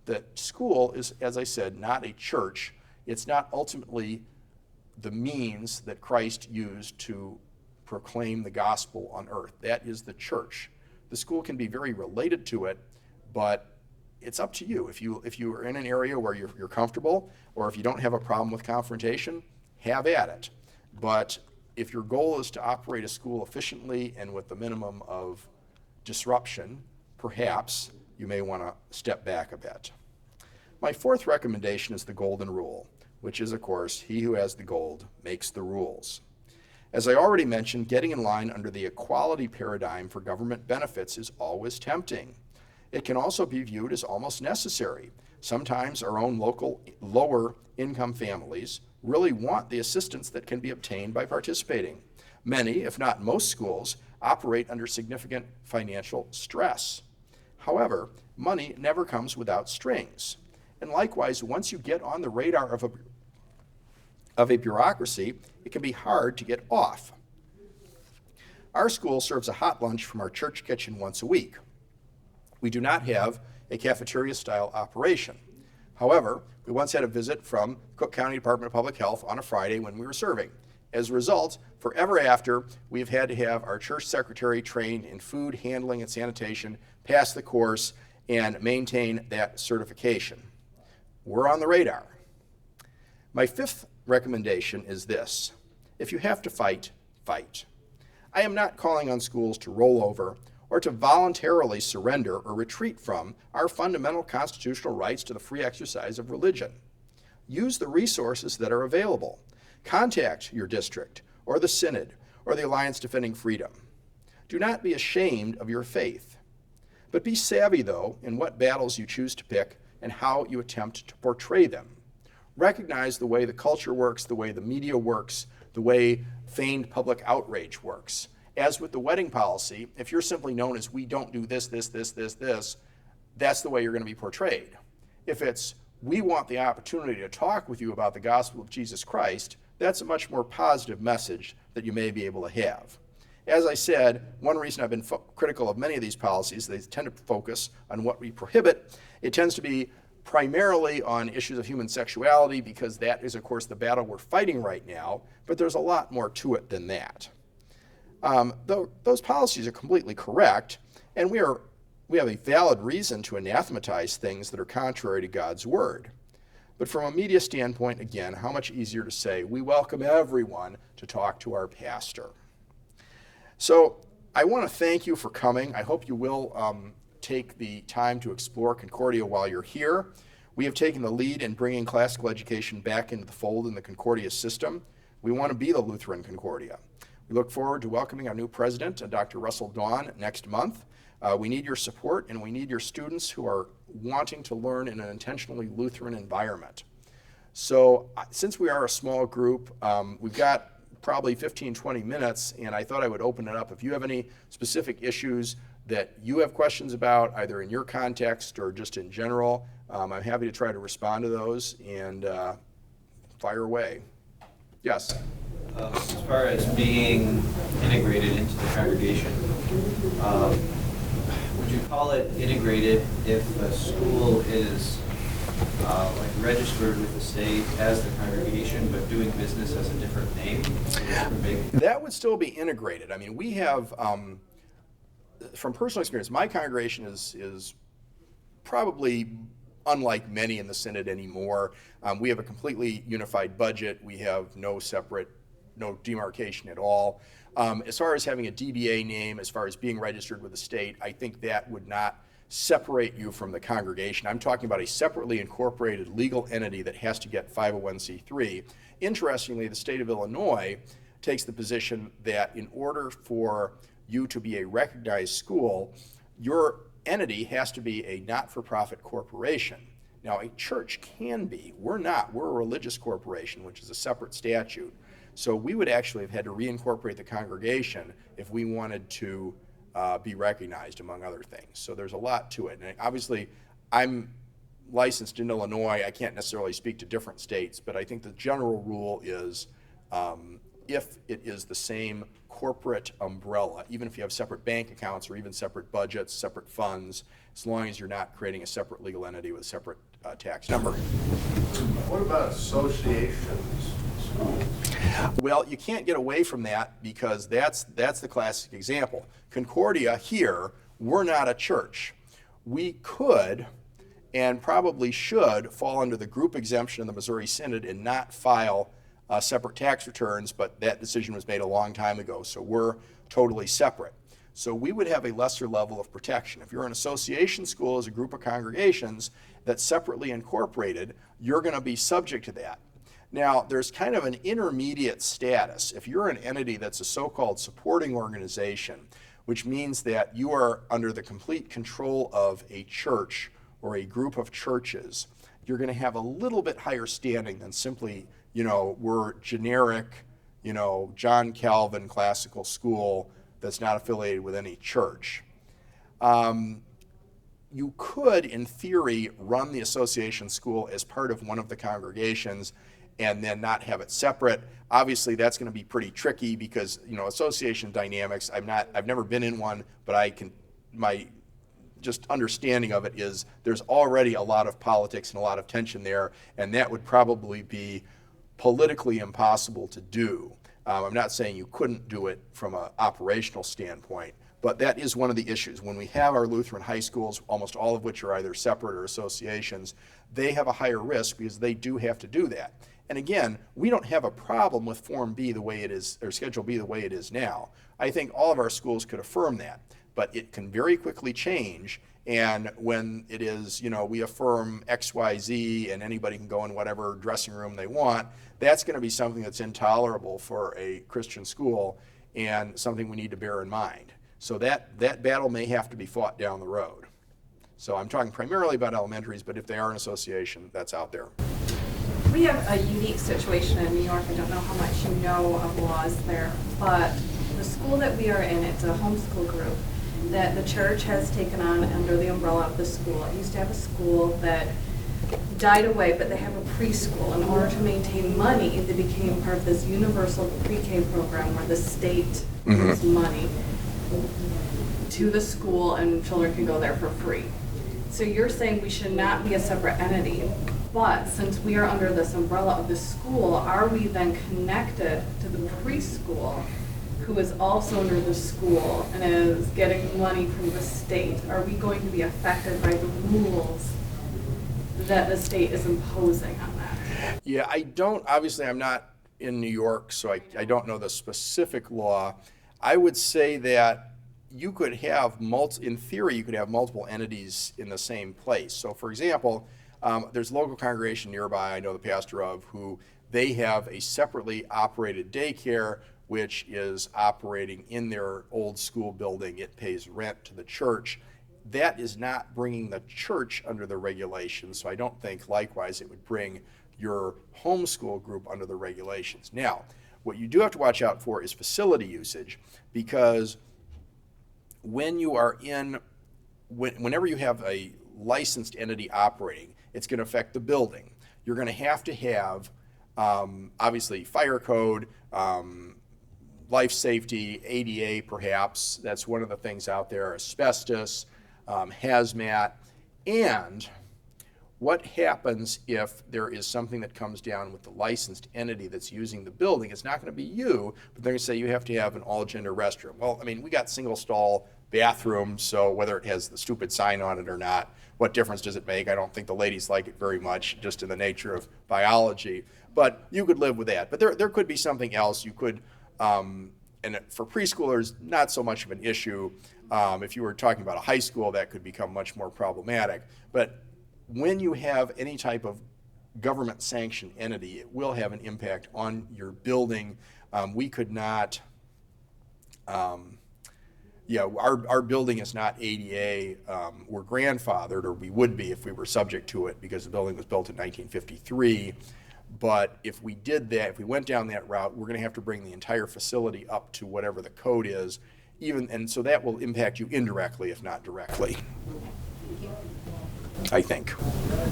The school is, as I said, not a church. It's not ultimately the means that Christ used to proclaim the gospel on earth. That is the church. The school can be very related to it, but it's up to you. If you are in an area where you're comfortable, or if you don't have a problem with confrontation, have at it. But if your goal is to operate a school efficiently and with the minimum of disruption, perhaps you may want to step back a bit. My fourth recommendation is the golden rule, which is, of course, he who has the gold makes the rules. As I already mentioned, getting in line under the equality paradigm for government benefits is always tempting. It can also be viewed as almost necessary. Sometimes our own local lower income families really want the assistance that can be obtained by participating. Many, if not most schools, operate under significant financial stress. However, money never comes without strings. And likewise, once you get on the radar of a bureaucracy, it can be hard to get off. Our school serves a hot lunch from our church kitchen once a week. We do not have a cafeteria-style operation. However, we once had a visit from Cook County Department of Public Health on a Friday when we were serving. As a result, forever after, we've had to have our church secretary trained in food handling and sanitation, pass the course, and maintain that certification. We're on the radar. My fifth recommendation is this: if you have to fight, fight. I am not calling on schools to roll over or to voluntarily surrender or retreat from our fundamental constitutional rights to the free exercise of religion. Use the resources that are available. Contact your district or the synod or the Alliance Defending Freedom. Do not be ashamed of your faith, but be savvy, though, in what battles you choose to pick and how you attempt to portray them. Recognize the way the culture works, the way the media works, the way feigned public outrage works. As with the wedding policy, if you're simply known as "we don't do this, that's the way you're going to be portrayed. If it's "we want the opportunity to talk with you about the gospel of Jesus Christ," that's a much more positive message that you may be able to have. As I said, one reason I've been critical of many of these policies, they tend to focus on what we prohibit. It tends to be primarily on issues of human sexuality, because that is, of course, the battle we're fighting right now, but there's a lot more to it than that. Those policies are completely correct, and we have a valid reason to anathematize things that are contrary to God's word. But from a media standpoint, again, how much easier to say, "We welcome everyone to talk to our pastor." So I want to thank you for coming. I hope you will take the time to explore Concordia while you're here. We have taken the lead in bringing classical education back into the fold in the Concordia system. We want to be the Lutheran Concordia. We look forward to welcoming our new president, Dr. Russell Dawn, next month. We need your support, and we need your students who are wanting to learn in an intentionally Lutheran environment. So since we are a small group, we've got probably 15, 20 minutes, and I thought I would open it up. If you have any specific issues that you have questions about, either in your context or just in general, I'm happy to try to respond to those, and fire away. Yes? As far as being integrated into the congregation, would you call it integrated if a school is like registered with the state as the congregation, but doing business as a different name? That would still be integrated. I mean, we have, from personal experience, my congregation is probably unlike many in the Synod anymore. We have a completely unified budget. We have no demarcation at all. As far as having a DBA name, as far as being registered with the state, I think that would not separate you from the congregation. I'm talking about a separately incorporated legal entity that has to get 501c3. Interestingly, the state of Illinois takes the position that in order for you to be a recognized school, your entity has to be a not-for-profit corporation. Now, a church can be. We're not. We're a religious corporation, which is a separate statute. So we would actually have had to reincorporate the congregation if we wanted to be recognized, among other things. So there's a lot to it. And obviously, I'm licensed in Illinois. I can't necessarily speak to different states, but I think the general rule is if it is the same corporate umbrella, even if you have separate bank accounts or even separate budgets, separate funds, as long as you're not creating a separate legal entity with a separate tax number. What about associations? Well, you can't get away from that because that's the classic example. Concordia here, we're not a church. We could and probably should fall under the group exemption in the Missouri Synod and not file separate tax returns, but that decision was made a long time ago, so we're totally separate. So we would have a lesser level of protection. If you're an association school as a group of congregations that's separately incorporated, you're going to be subject to that. Now, there's kind of an intermediate status. If you're an entity that's a so-called supporting organization, which means that you are under the complete control of a church or a group of churches, you're going to have a little bit higher standing than simply, we're generic, John Calvin classical school that's not affiliated with any church. You could, in theory, run the association school as part of one of the congregations and then not have it separate. Obviously, that's going to be pretty tricky because, association dynamics, I've never been in one, but my just understanding of it is there's already a lot of politics and a lot of tension there, and that would probably be politically impossible to do. I'm not saying you couldn't do it from an operational standpoint, but that is one of the issues. When we have our Lutheran high schools, almost all of which are either separate or associations, they have a higher risk because they do have to do that. And again, we don't have a problem with Form B the way it is, or Schedule B the way it is now. I think all of our schools could affirm that, but it can very quickly change. And when it is, we affirm X, Y, Z, and anybody can go in whatever dressing room they want, that's going to be something that's intolerable for a Christian school and something we need to bear in mind. So that battle may have to be fought down the road. So I'm talking primarily about elementaries, but if they are an association, that's out there. We have a unique situation in New York. I don't know how much you know of laws there, but the school that we are in, it's a homeschool group that the church has taken on under the umbrella of the school. It used to have a school that died away, but they have a preschool. In order to maintain money, they became part of this universal pre-K program where the state gives money to the school and children can go there for free. So you're saying we should not be a separate entity, but since we are under this umbrella of the school, are we then connected to the preschool who is also under the school and is getting money from the state? Are we going to be affected by the rules that the state is imposing on that? Yeah, obviously I'm not in New York, so I don't know the specific law. I would say that you could have in theory, you could have multiple entities in the same place. So for example, there's a local congregation nearby I know the pastor of who they have a separately operated daycare which is operating in their old school building. It pays rent to the church. That is not bringing the church under the regulations, so I don't think likewise it would bring your homeschool group under the regulations. Now, what you do have to watch out for is facility usage, because when you are whenever you have a licensed entity operating, it's going to affect the building. You're going to have obviously fire code, life safety, ADA perhaps, that's one of the things out there, asbestos, hazmat, and what happens if there is something that comes down with the licensed entity that's using the building? It's not going to be you, but they're going to say you have to have an all-gender restroom. Well, I mean, we got single-stall bathrooms, so whether it has the stupid sign on it or not, what difference does it make? I don't think the ladies like it very much, just in the nature of biology. But you could live with that. But there could be something else. You could, and for preschoolers, not so much of an issue. If you were talking about a high school, that could become much more problematic. But when you have any type of government sanctioned entity, it will have an impact on your building. We could not, our building is not ADA. We're grandfathered, or we would be if we were subject to it, because the building was built in 1953. But if we did that, if we went down that route, we're going to have to bring the entire facility up to whatever the code is, and so that will impact you indirectly, if not directly, I think. A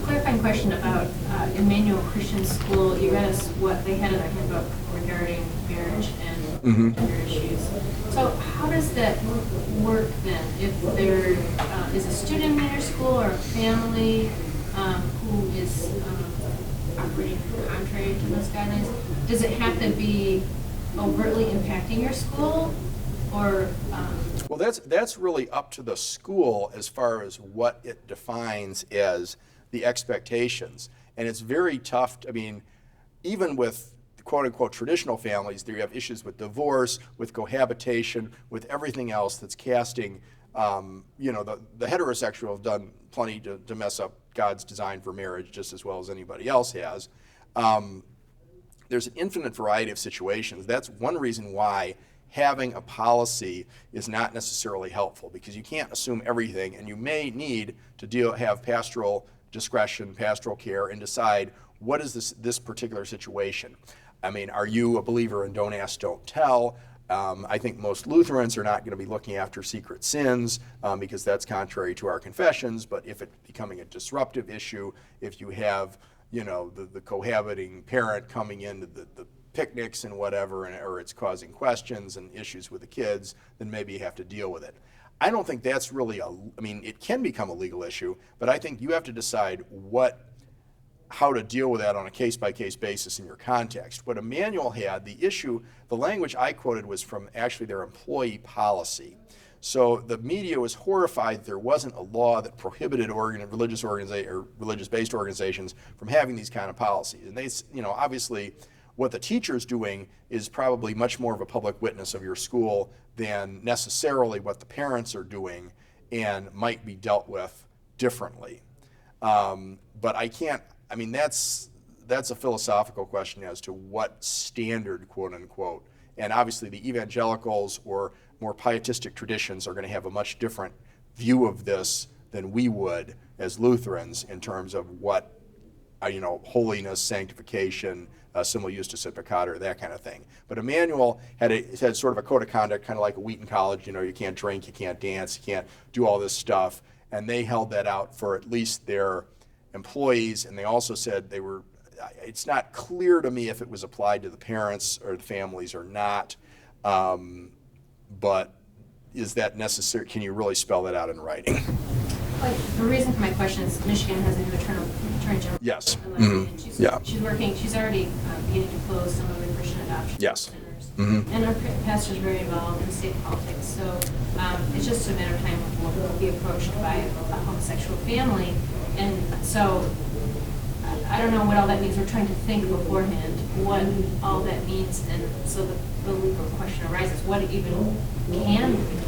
clarifying question about Emmanuel Christian School. You read us what they had in their handbook regarding marriage and gender issues. So how does that work then? If there is a student in your school or a family who is operating contrary to those guidelines, does it have to be overtly impacting your school? Or well, that's really up to the school as far as what it defines as the expectations. And it's very tough. I mean, even with quote-unquote traditional families, there you have issues with divorce, with cohabitation, with everything else that's casting, the heterosexual have done plenty to mess up God's design for marriage just as well as anybody else has. There's an infinite variety of situations. That's one reason why having a policy is not necessarily helpful, because you can't assume everything, and you may need to have pastoral discretion, pastoral care, and decide what is this particular situation. I mean, are you a believer in don't ask, don't tell? I think most Lutherans are not going to be looking after secret sins because that's contrary to our confessions, but if it's becoming a disruptive issue, if you have, the cohabiting parent coming into the picnics and whatever, or it's causing questions and issues with the kids, then maybe you have to deal with it. I don't think that's really it can become a legal issue, but I think you have to decide how to deal with that on a case-by-case basis in your context. What Emmanuel had, the language I quoted was from actually their employee policy. So the media was horrified that there wasn't a law that prohibited religious-based organizations from having these kind of policies. And they, obviously, what the teacher's doing is probably much more of a public witness of your school than necessarily what the parents are doing, and might be dealt with differently. But that's a philosophical question as to what standard, quote unquote. And obviously the evangelicals or more pietistic traditions are going to have a much different view of this than we would as Lutherans in terms of what, holiness, sanctification, simul justus et peccator, that kind of thing. But Emmanuel had sort of a code of conduct, kind of like a Wheaton College. You can't drink, you can't dance, you can't do all this stuff. And they held that out for at least their employees. And they also said it's not clear to me if it was applied to the parents or the families or not. But is that necessary? Can you really spell that out in writing? The reason for my question is Michigan has a new attorney general. Yes. And she's already beginning to close some of the Christian adoption yes. centers. Mm-hmm. And our pastor's very involved in state politics, so it's just a matter of time before we'll be approached by a homosexual family. And so I don't know what all that means. We're trying to think beforehand what all that means, and so the legal question arises, what even can we do?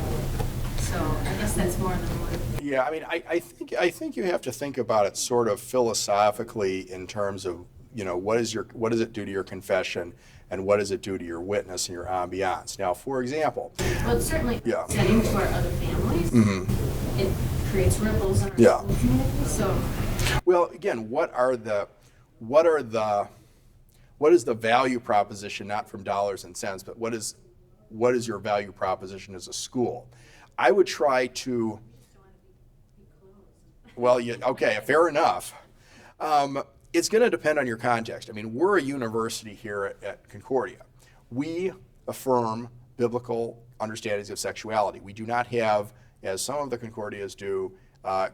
So I guess that's more than one. Yeah, I think you have to think about it sort of philosophically in terms of what does it do to your confession, and what does it do to your witness and your ambiance? Now, for example, Well, it's certainly Yeah. setting to our other families. It creates ripples in our Yeah. school community, so. well, again, what is the value proposition, not from dollars and cents, but what is your value proposition as a school? I would try to, well, okay, fair enough. It's going to depend on your context. I mean, we're a university here at Concordia. We affirm biblical understandings of sexuality. We do not have, as some of the Concordias do,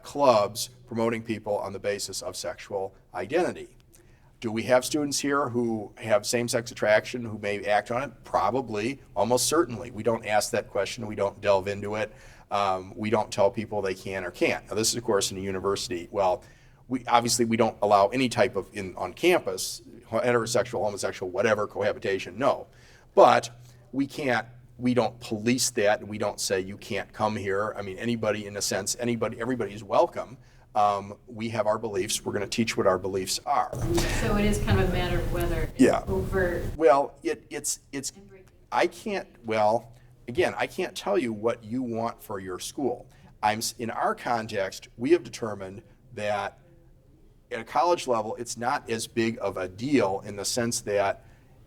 clubs promoting people on the basis of sexual identity. Do we have students here who have same-sex attraction who may act on it? Probably, almost certainly. We don't ask that question. We don't delve into it. We don't tell people they can or can't. Now, this is, of course, in a university. Well, we don't allow any type of, on campus, heterosexual, homosexual, whatever, cohabitation, no. But we don't police that, and we don't say you can't come here. I mean, anybody, in a sense, everybody is welcome. We have our beliefs. We're going to teach what our beliefs are. So it is kind of a matter of whether it's Yeah. overt. Well, I can't tell you what you want for your school. In our context, we have determined that at a college level, it's not as big of a deal in the sense that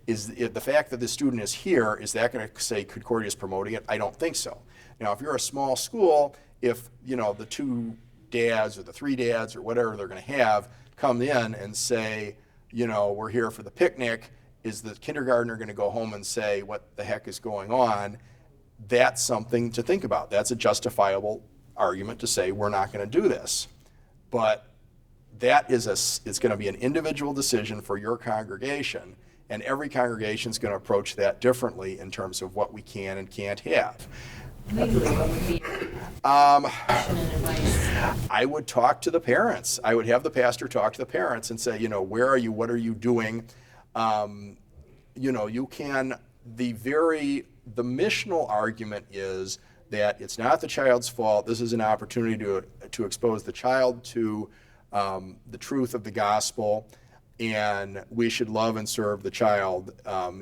the fact that the student is here, is that going to say Concordia is promoting it? I don't think so. Now, if you're a small school, if the 2 dads or the 3 dads or whatever they're going to have come in and say, we're here for the picnic, is the kindergartner going to go home and say, what the heck is going on? That's something to think about. That's a justifiable argument to say we're not going to do this. But it's going to be an individual decision for your congregation, and every congregation is going to approach that differently in terms of what we can and can't have. Legally, what would be your suggestion and advice? I would talk to the parents. I would have the pastor talk to the parents and say, where are you? What are you doing? You can, the missional argument is that it's not the child's fault. This is an opportunity to expose the child to the truth of the gospel, and we should love and serve the child,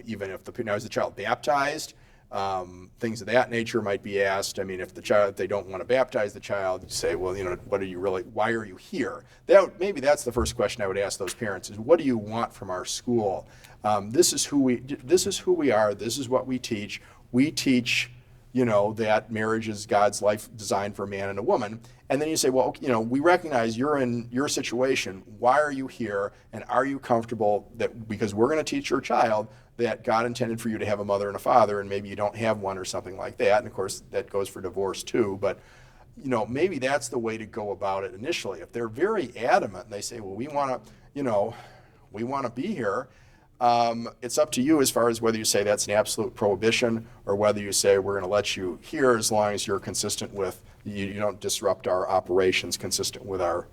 even if now is the child baptized? Things of that nature might be asked. I mean, if they don't want to baptize the child, you say, well, why are you here? Maybe that's the first question I would ask those parents is, what do you want from our school? This is who we are. This is what we teach. We teach, that marriage is God's life designed for a man and a woman. And then you say, well, we recognize you're in your situation. Why are you here? And are you comfortable because we're going to teach your child that God intended for you to have a mother and a father, and maybe you don't have one or something like that. And of course, that goes for divorce too. But, maybe that's the way to go about it initially. If they're very adamant and they say, well, we want to be here, it's up to you as far as whether you say that's an absolute prohibition or whether you say we're going to let you here as long as you're consistent with, you don't disrupt our operations consistent with our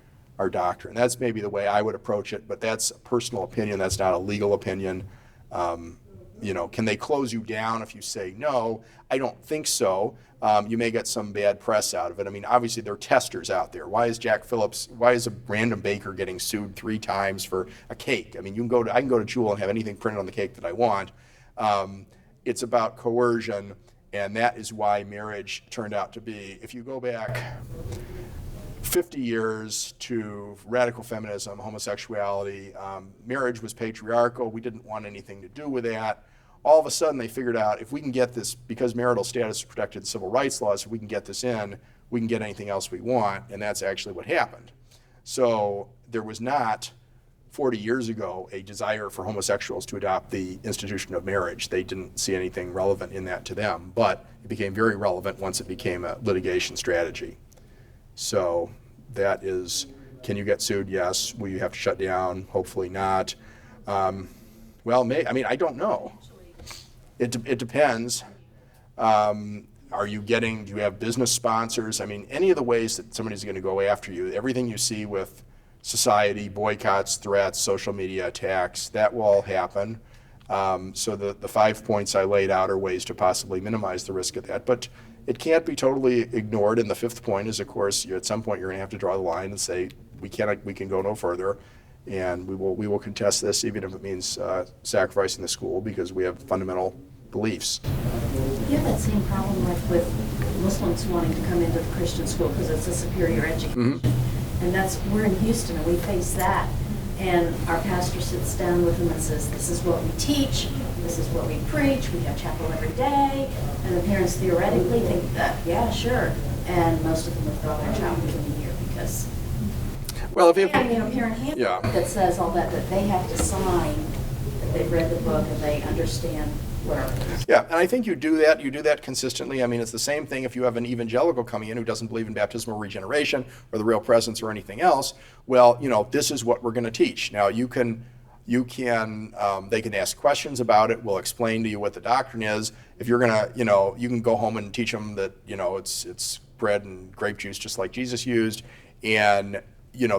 doctrine. That's maybe the way I would approach it, but that's a personal opinion. That's not a legal opinion. Can they close you down if you say no? I don't think so. You may get some bad press out of it. I mean, obviously there are testers out there. Why is a random baker getting sued 3 times for a cake? I mean, I can go to Jewel and have anything printed on the cake that I want. It's about coercion, and that is why marriage turned out to be, if you go back 50 years to radical feminism, homosexuality, marriage was patriarchal. We didn't want anything to do with that. All of a sudden they figured out if we can get this, because marital status is protected in civil rights laws, if we can get this in, we can get anything else we want, and that's actually what happened. So there was not, 40 years ago, a desire for homosexuals to adopt the institution of marriage. They didn't see anything relevant in that to them, but it became very relevant once it became a litigation strategy. So that is, can you get sued? Yes. Will you have to shut down? Hopefully not. I don't know. It depends. Do you have business sponsors? I mean, any of the ways that somebody's going to go after you, everything you see with society, boycotts, threats, social media attacks, that will all happen. So the 5 points I laid out are ways to possibly minimize the risk of that. But it can't be totally ignored. And the 5th point is, of course, at some point you're going to have to draw the line and say, we can go no further. And we will contest this, even if it means sacrificing the school, because we have fundamental beliefs. You have that same problem like with Muslims wanting to come into the Christian school because it's a superior education. And we're in Houston and we face that. And our pastor sits down with them and says, this is what we teach, this is what we preach, we have chapel every day. And the parents theoretically think that, yeah, sure. And most of them withdraw their child within a year because Well, if you and, parent handbook that says all that they have to sign, that they've read the book and they understand where. Yeah, and I think you do that consistently. I mean, it's the same thing if you have an evangelical coming in who doesn't believe in baptismal regeneration or the real presence or anything else. Well, this is what we're going to teach. Now, they can ask questions about it. We'll explain to you what the doctrine is. If you're going to, you can go home and teach them that, it's bread and grape juice just like Jesus used, and,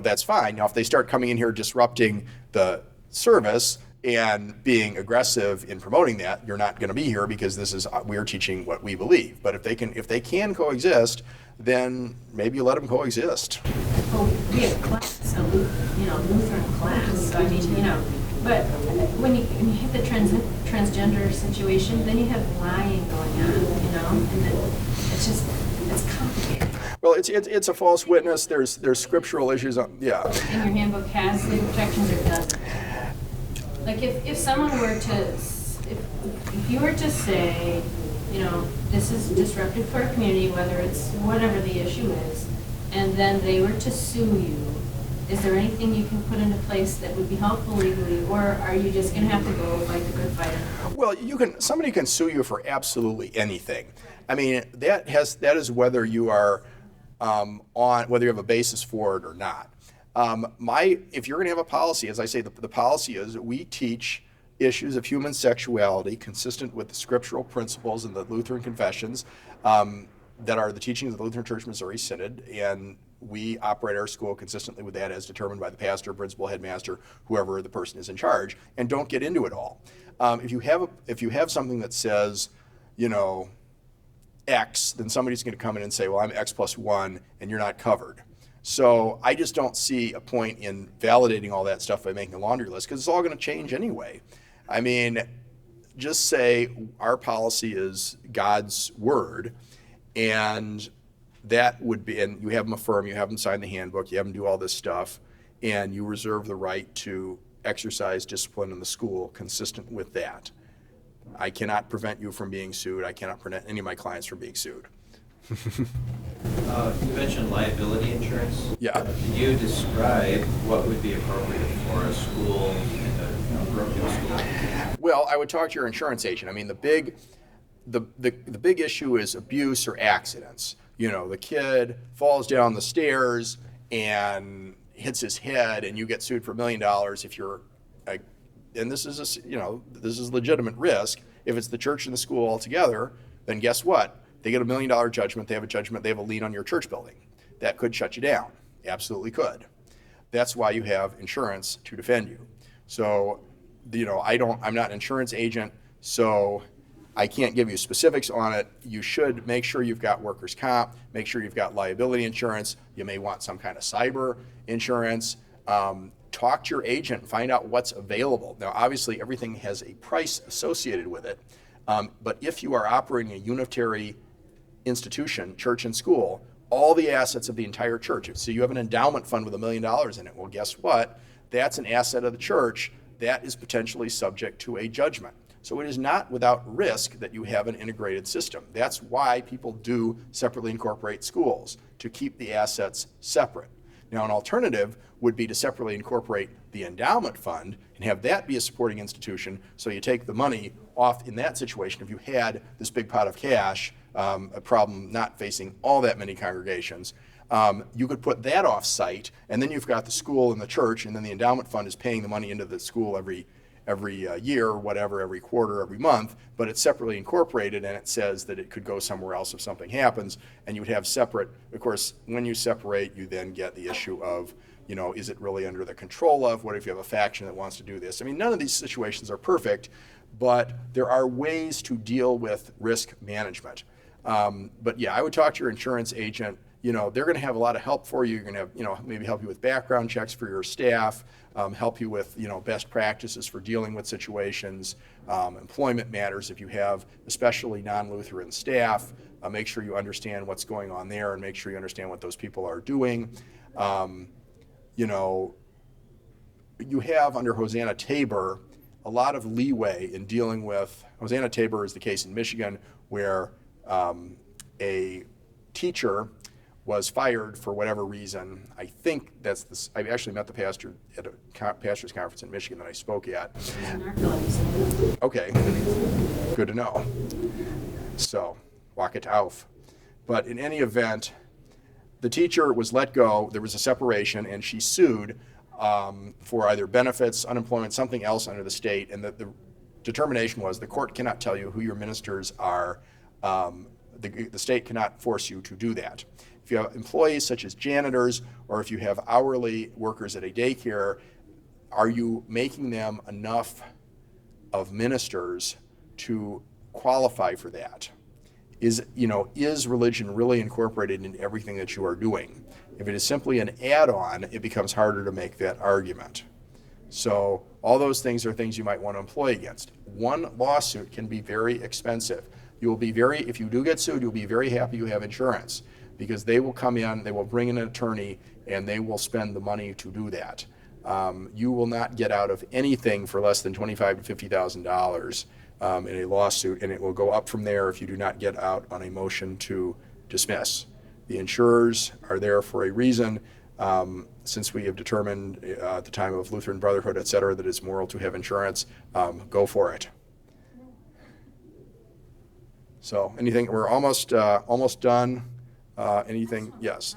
that's fine. Now, if they start coming in here disrupting the service and being aggressive in promoting that, you're not going to be here because we're teaching what we believe. But if they can coexist, then maybe you let them coexist. Oh, we have class, a Lutheran class. So I mean, but when you hit the transgender situation, then you have lying going on, and then it's complicated. Well, it's a false witness. There's scriptural issues. And your handbook has the protections or doesn't. Like if someone were to, if you were to say, this is disruptive for our community, whether it's whatever the issue is, and then they were to sue you, is there anything you can put into place that would be helpful legally, or are you just going to have to go fight the good fight? Well, somebody can sue you for absolutely anything. I mean, that is whether you are whether you have a basis for it or not. If you're going to have a policy, as I say, the policy is we teach issues of human sexuality consistent with the scriptural principles and the Lutheran confessions that are the teachings of the Lutheran Church Missouri Synod, and we operate our school consistently with that as determined by the pastor, principal, headmaster, whoever the person is in charge, and don't get into it all. If you have something that says, X, then somebody's going to come in and say, well, I'm X plus 1, and you're not covered. So I just don't see a point in validating all that stuff by making a laundry list, because it's all going to change anyway. I mean, just say our policy is God's word, and that would be, and you have them affirm, you have them sign the handbook, you have them do all this stuff, and you reserve the right to exercise discipline in the school consistent with that. I cannot prevent you from being sued. I cannot prevent any of my clients from being sued. You mentioned liability insurance. Yeah. Can you describe what would be appropriate for a school in a parochial school? Well, I would talk to your insurance agent. I mean, the big issue is abuse or accidents. The kid falls down the stairs and hits his head, and you get sued for $1 million if you're and this is this is legitimate risk. If it's the church and the school all together, then guess what? They get $1 million judgment. They have a judgment. They have a lien on your church building. That could shut you down. Absolutely could. That's why you have insurance to defend you. So, I'm not an insurance agent, so I can't give you specifics on it. You should make sure you've got workers' comp, make sure you've got liability insurance. You may want some kind of cyber insurance. Talk to your agent and find out what's available. Now, obviously, everything has a price associated with it. But if you are operating a unitary institution, church and school, all the assets of the entire church. So you have an endowment fund with $1 million in it. Well, guess what? That's an asset of the church that is potentially subject to a judgment. So it is not without risk that you have an integrated system. That's why people do separately incorporate schools, to keep the assets separate. Now, an alternative would be to separately incorporate the endowment fund and have that be a supporting institution, so you take the money off in that situation. If you had this big pot of cash, a problem not facing all that many congregations, you could put that off site, and then you've got the school and the church, and then the endowment fund is paying the money into the school every year or whatever, every quarter, every month, but it's separately incorporated, and it says that it could go somewhere else if something happens, and you would have separate. Of course, when you separate, you then get the issue of, is it really under the control of? What if you have a faction that wants to do this? I mean, none of these situations are perfect, but there are ways to deal with risk management. But yeah, I would talk to your insurance agent. you know, they're going to have a lot of help for you. You're going to have, you know, maybe help you with background checks for your staff, help you with, you know, best practices for dealing with situations, employment matters if you have especially non-Lutheran staff. Make sure you understand what's going on there and make sure you understand what those people are doing. You know, you have under Hosanna-Tabor a lot of leeway in dealing with, Hosanna-Tabor is the case in Michigan where a teacher was fired for whatever reason. I think that's this, I actually met the pastor at a pastor's conference in Michigan that I spoke at. Okay, good to know. So, walk it auf. But in any event, the teacher was let go, there was a separation, and she sued for either benefits, unemployment, something else under the state, and the determination was the court cannot tell you who your ministers are. The state cannot force you to do that. If you have employees such as janitors, or if you have hourly workers at a daycare, are you making them enough of ministers to qualify for that? Is religion really incorporated in everything that you are doing? If it is simply an add-on, it becomes harder to make that argument. So all those things are things you might want to employ against. One lawsuit can be very expensive. You will be if you do get sued, you'll be very happy you have insurance because they will come in, they will bring in an attorney, and they will spend the money to do that. You will not get out of anything for less than $25,000 to $50,000 in a lawsuit, and it will go up from there if you do not get out on a motion to dismiss. The insurers are there for a reason. Since we have determined at the time of Lutheran Brotherhood, et cetera, that it's moral to have insurance, go for it. So anything, we're almost done. Anything, yes.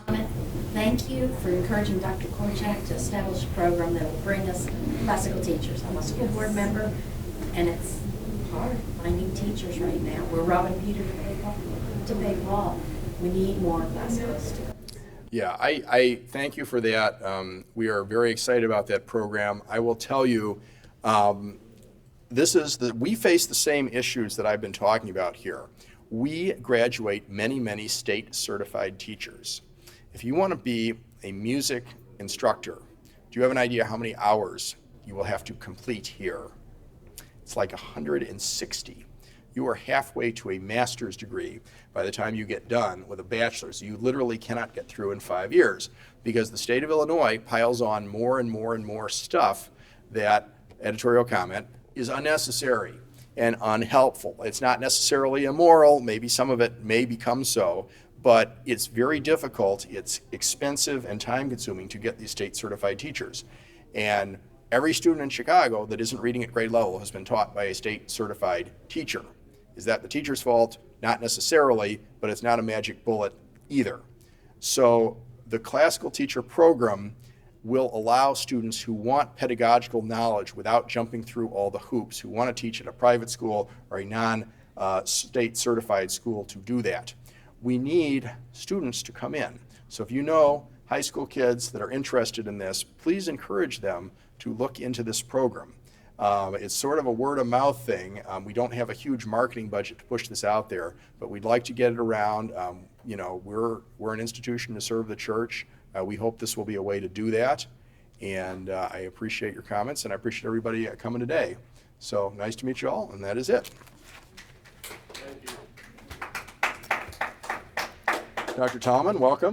Thank you for encouraging Dr. Korchak to establish a program that will bring us classical teachers. I'm a school board member, and it's hard finding teachers right now. We're robbing Peter to pay Paul. We need more classical students. Yeah, I thank you for that. We are very excited about that program. I will tell you, we face the same issues that I've been talking about here. We graduate many state certified teachers. If you want to be a music instructor, do you have an idea how many hours you will have to complete here? It's like 160. You are halfway to a master's degree by the time you get done with a bachelor's. You literally cannot get through in 5 years because the state of Illinois piles on more and more stuff that, editorial comment, is unnecessary and unhelpful. It's not necessarily immoral, maybe some of it may become so, but it's very difficult, it's expensive and time consuming to get these state certified teachers. And every student in Chicago that isn't reading at grade level has been taught by a state certified teacher. Is that the teacher's fault? Not necessarily, but it's not a magic bullet either. So the classical teacher program will allow students who want pedagogical knowledge without jumping through all the hoops, who want to teach at a private school or a non-state certified school to do that. We need students to come in. So if you know high school kids that are interested in this, please encourage them to look into this program. It's sort of a word of mouth thing. We don't have a huge marketing budget to push this out there, but we'd like to get it around. We're an institution to serve the church. We hope this will be a way to do that. And I appreciate your comments and I appreciate everybody coming today. So nice to meet you all, and that is it. Thank you. Dr. Tallman, welcome.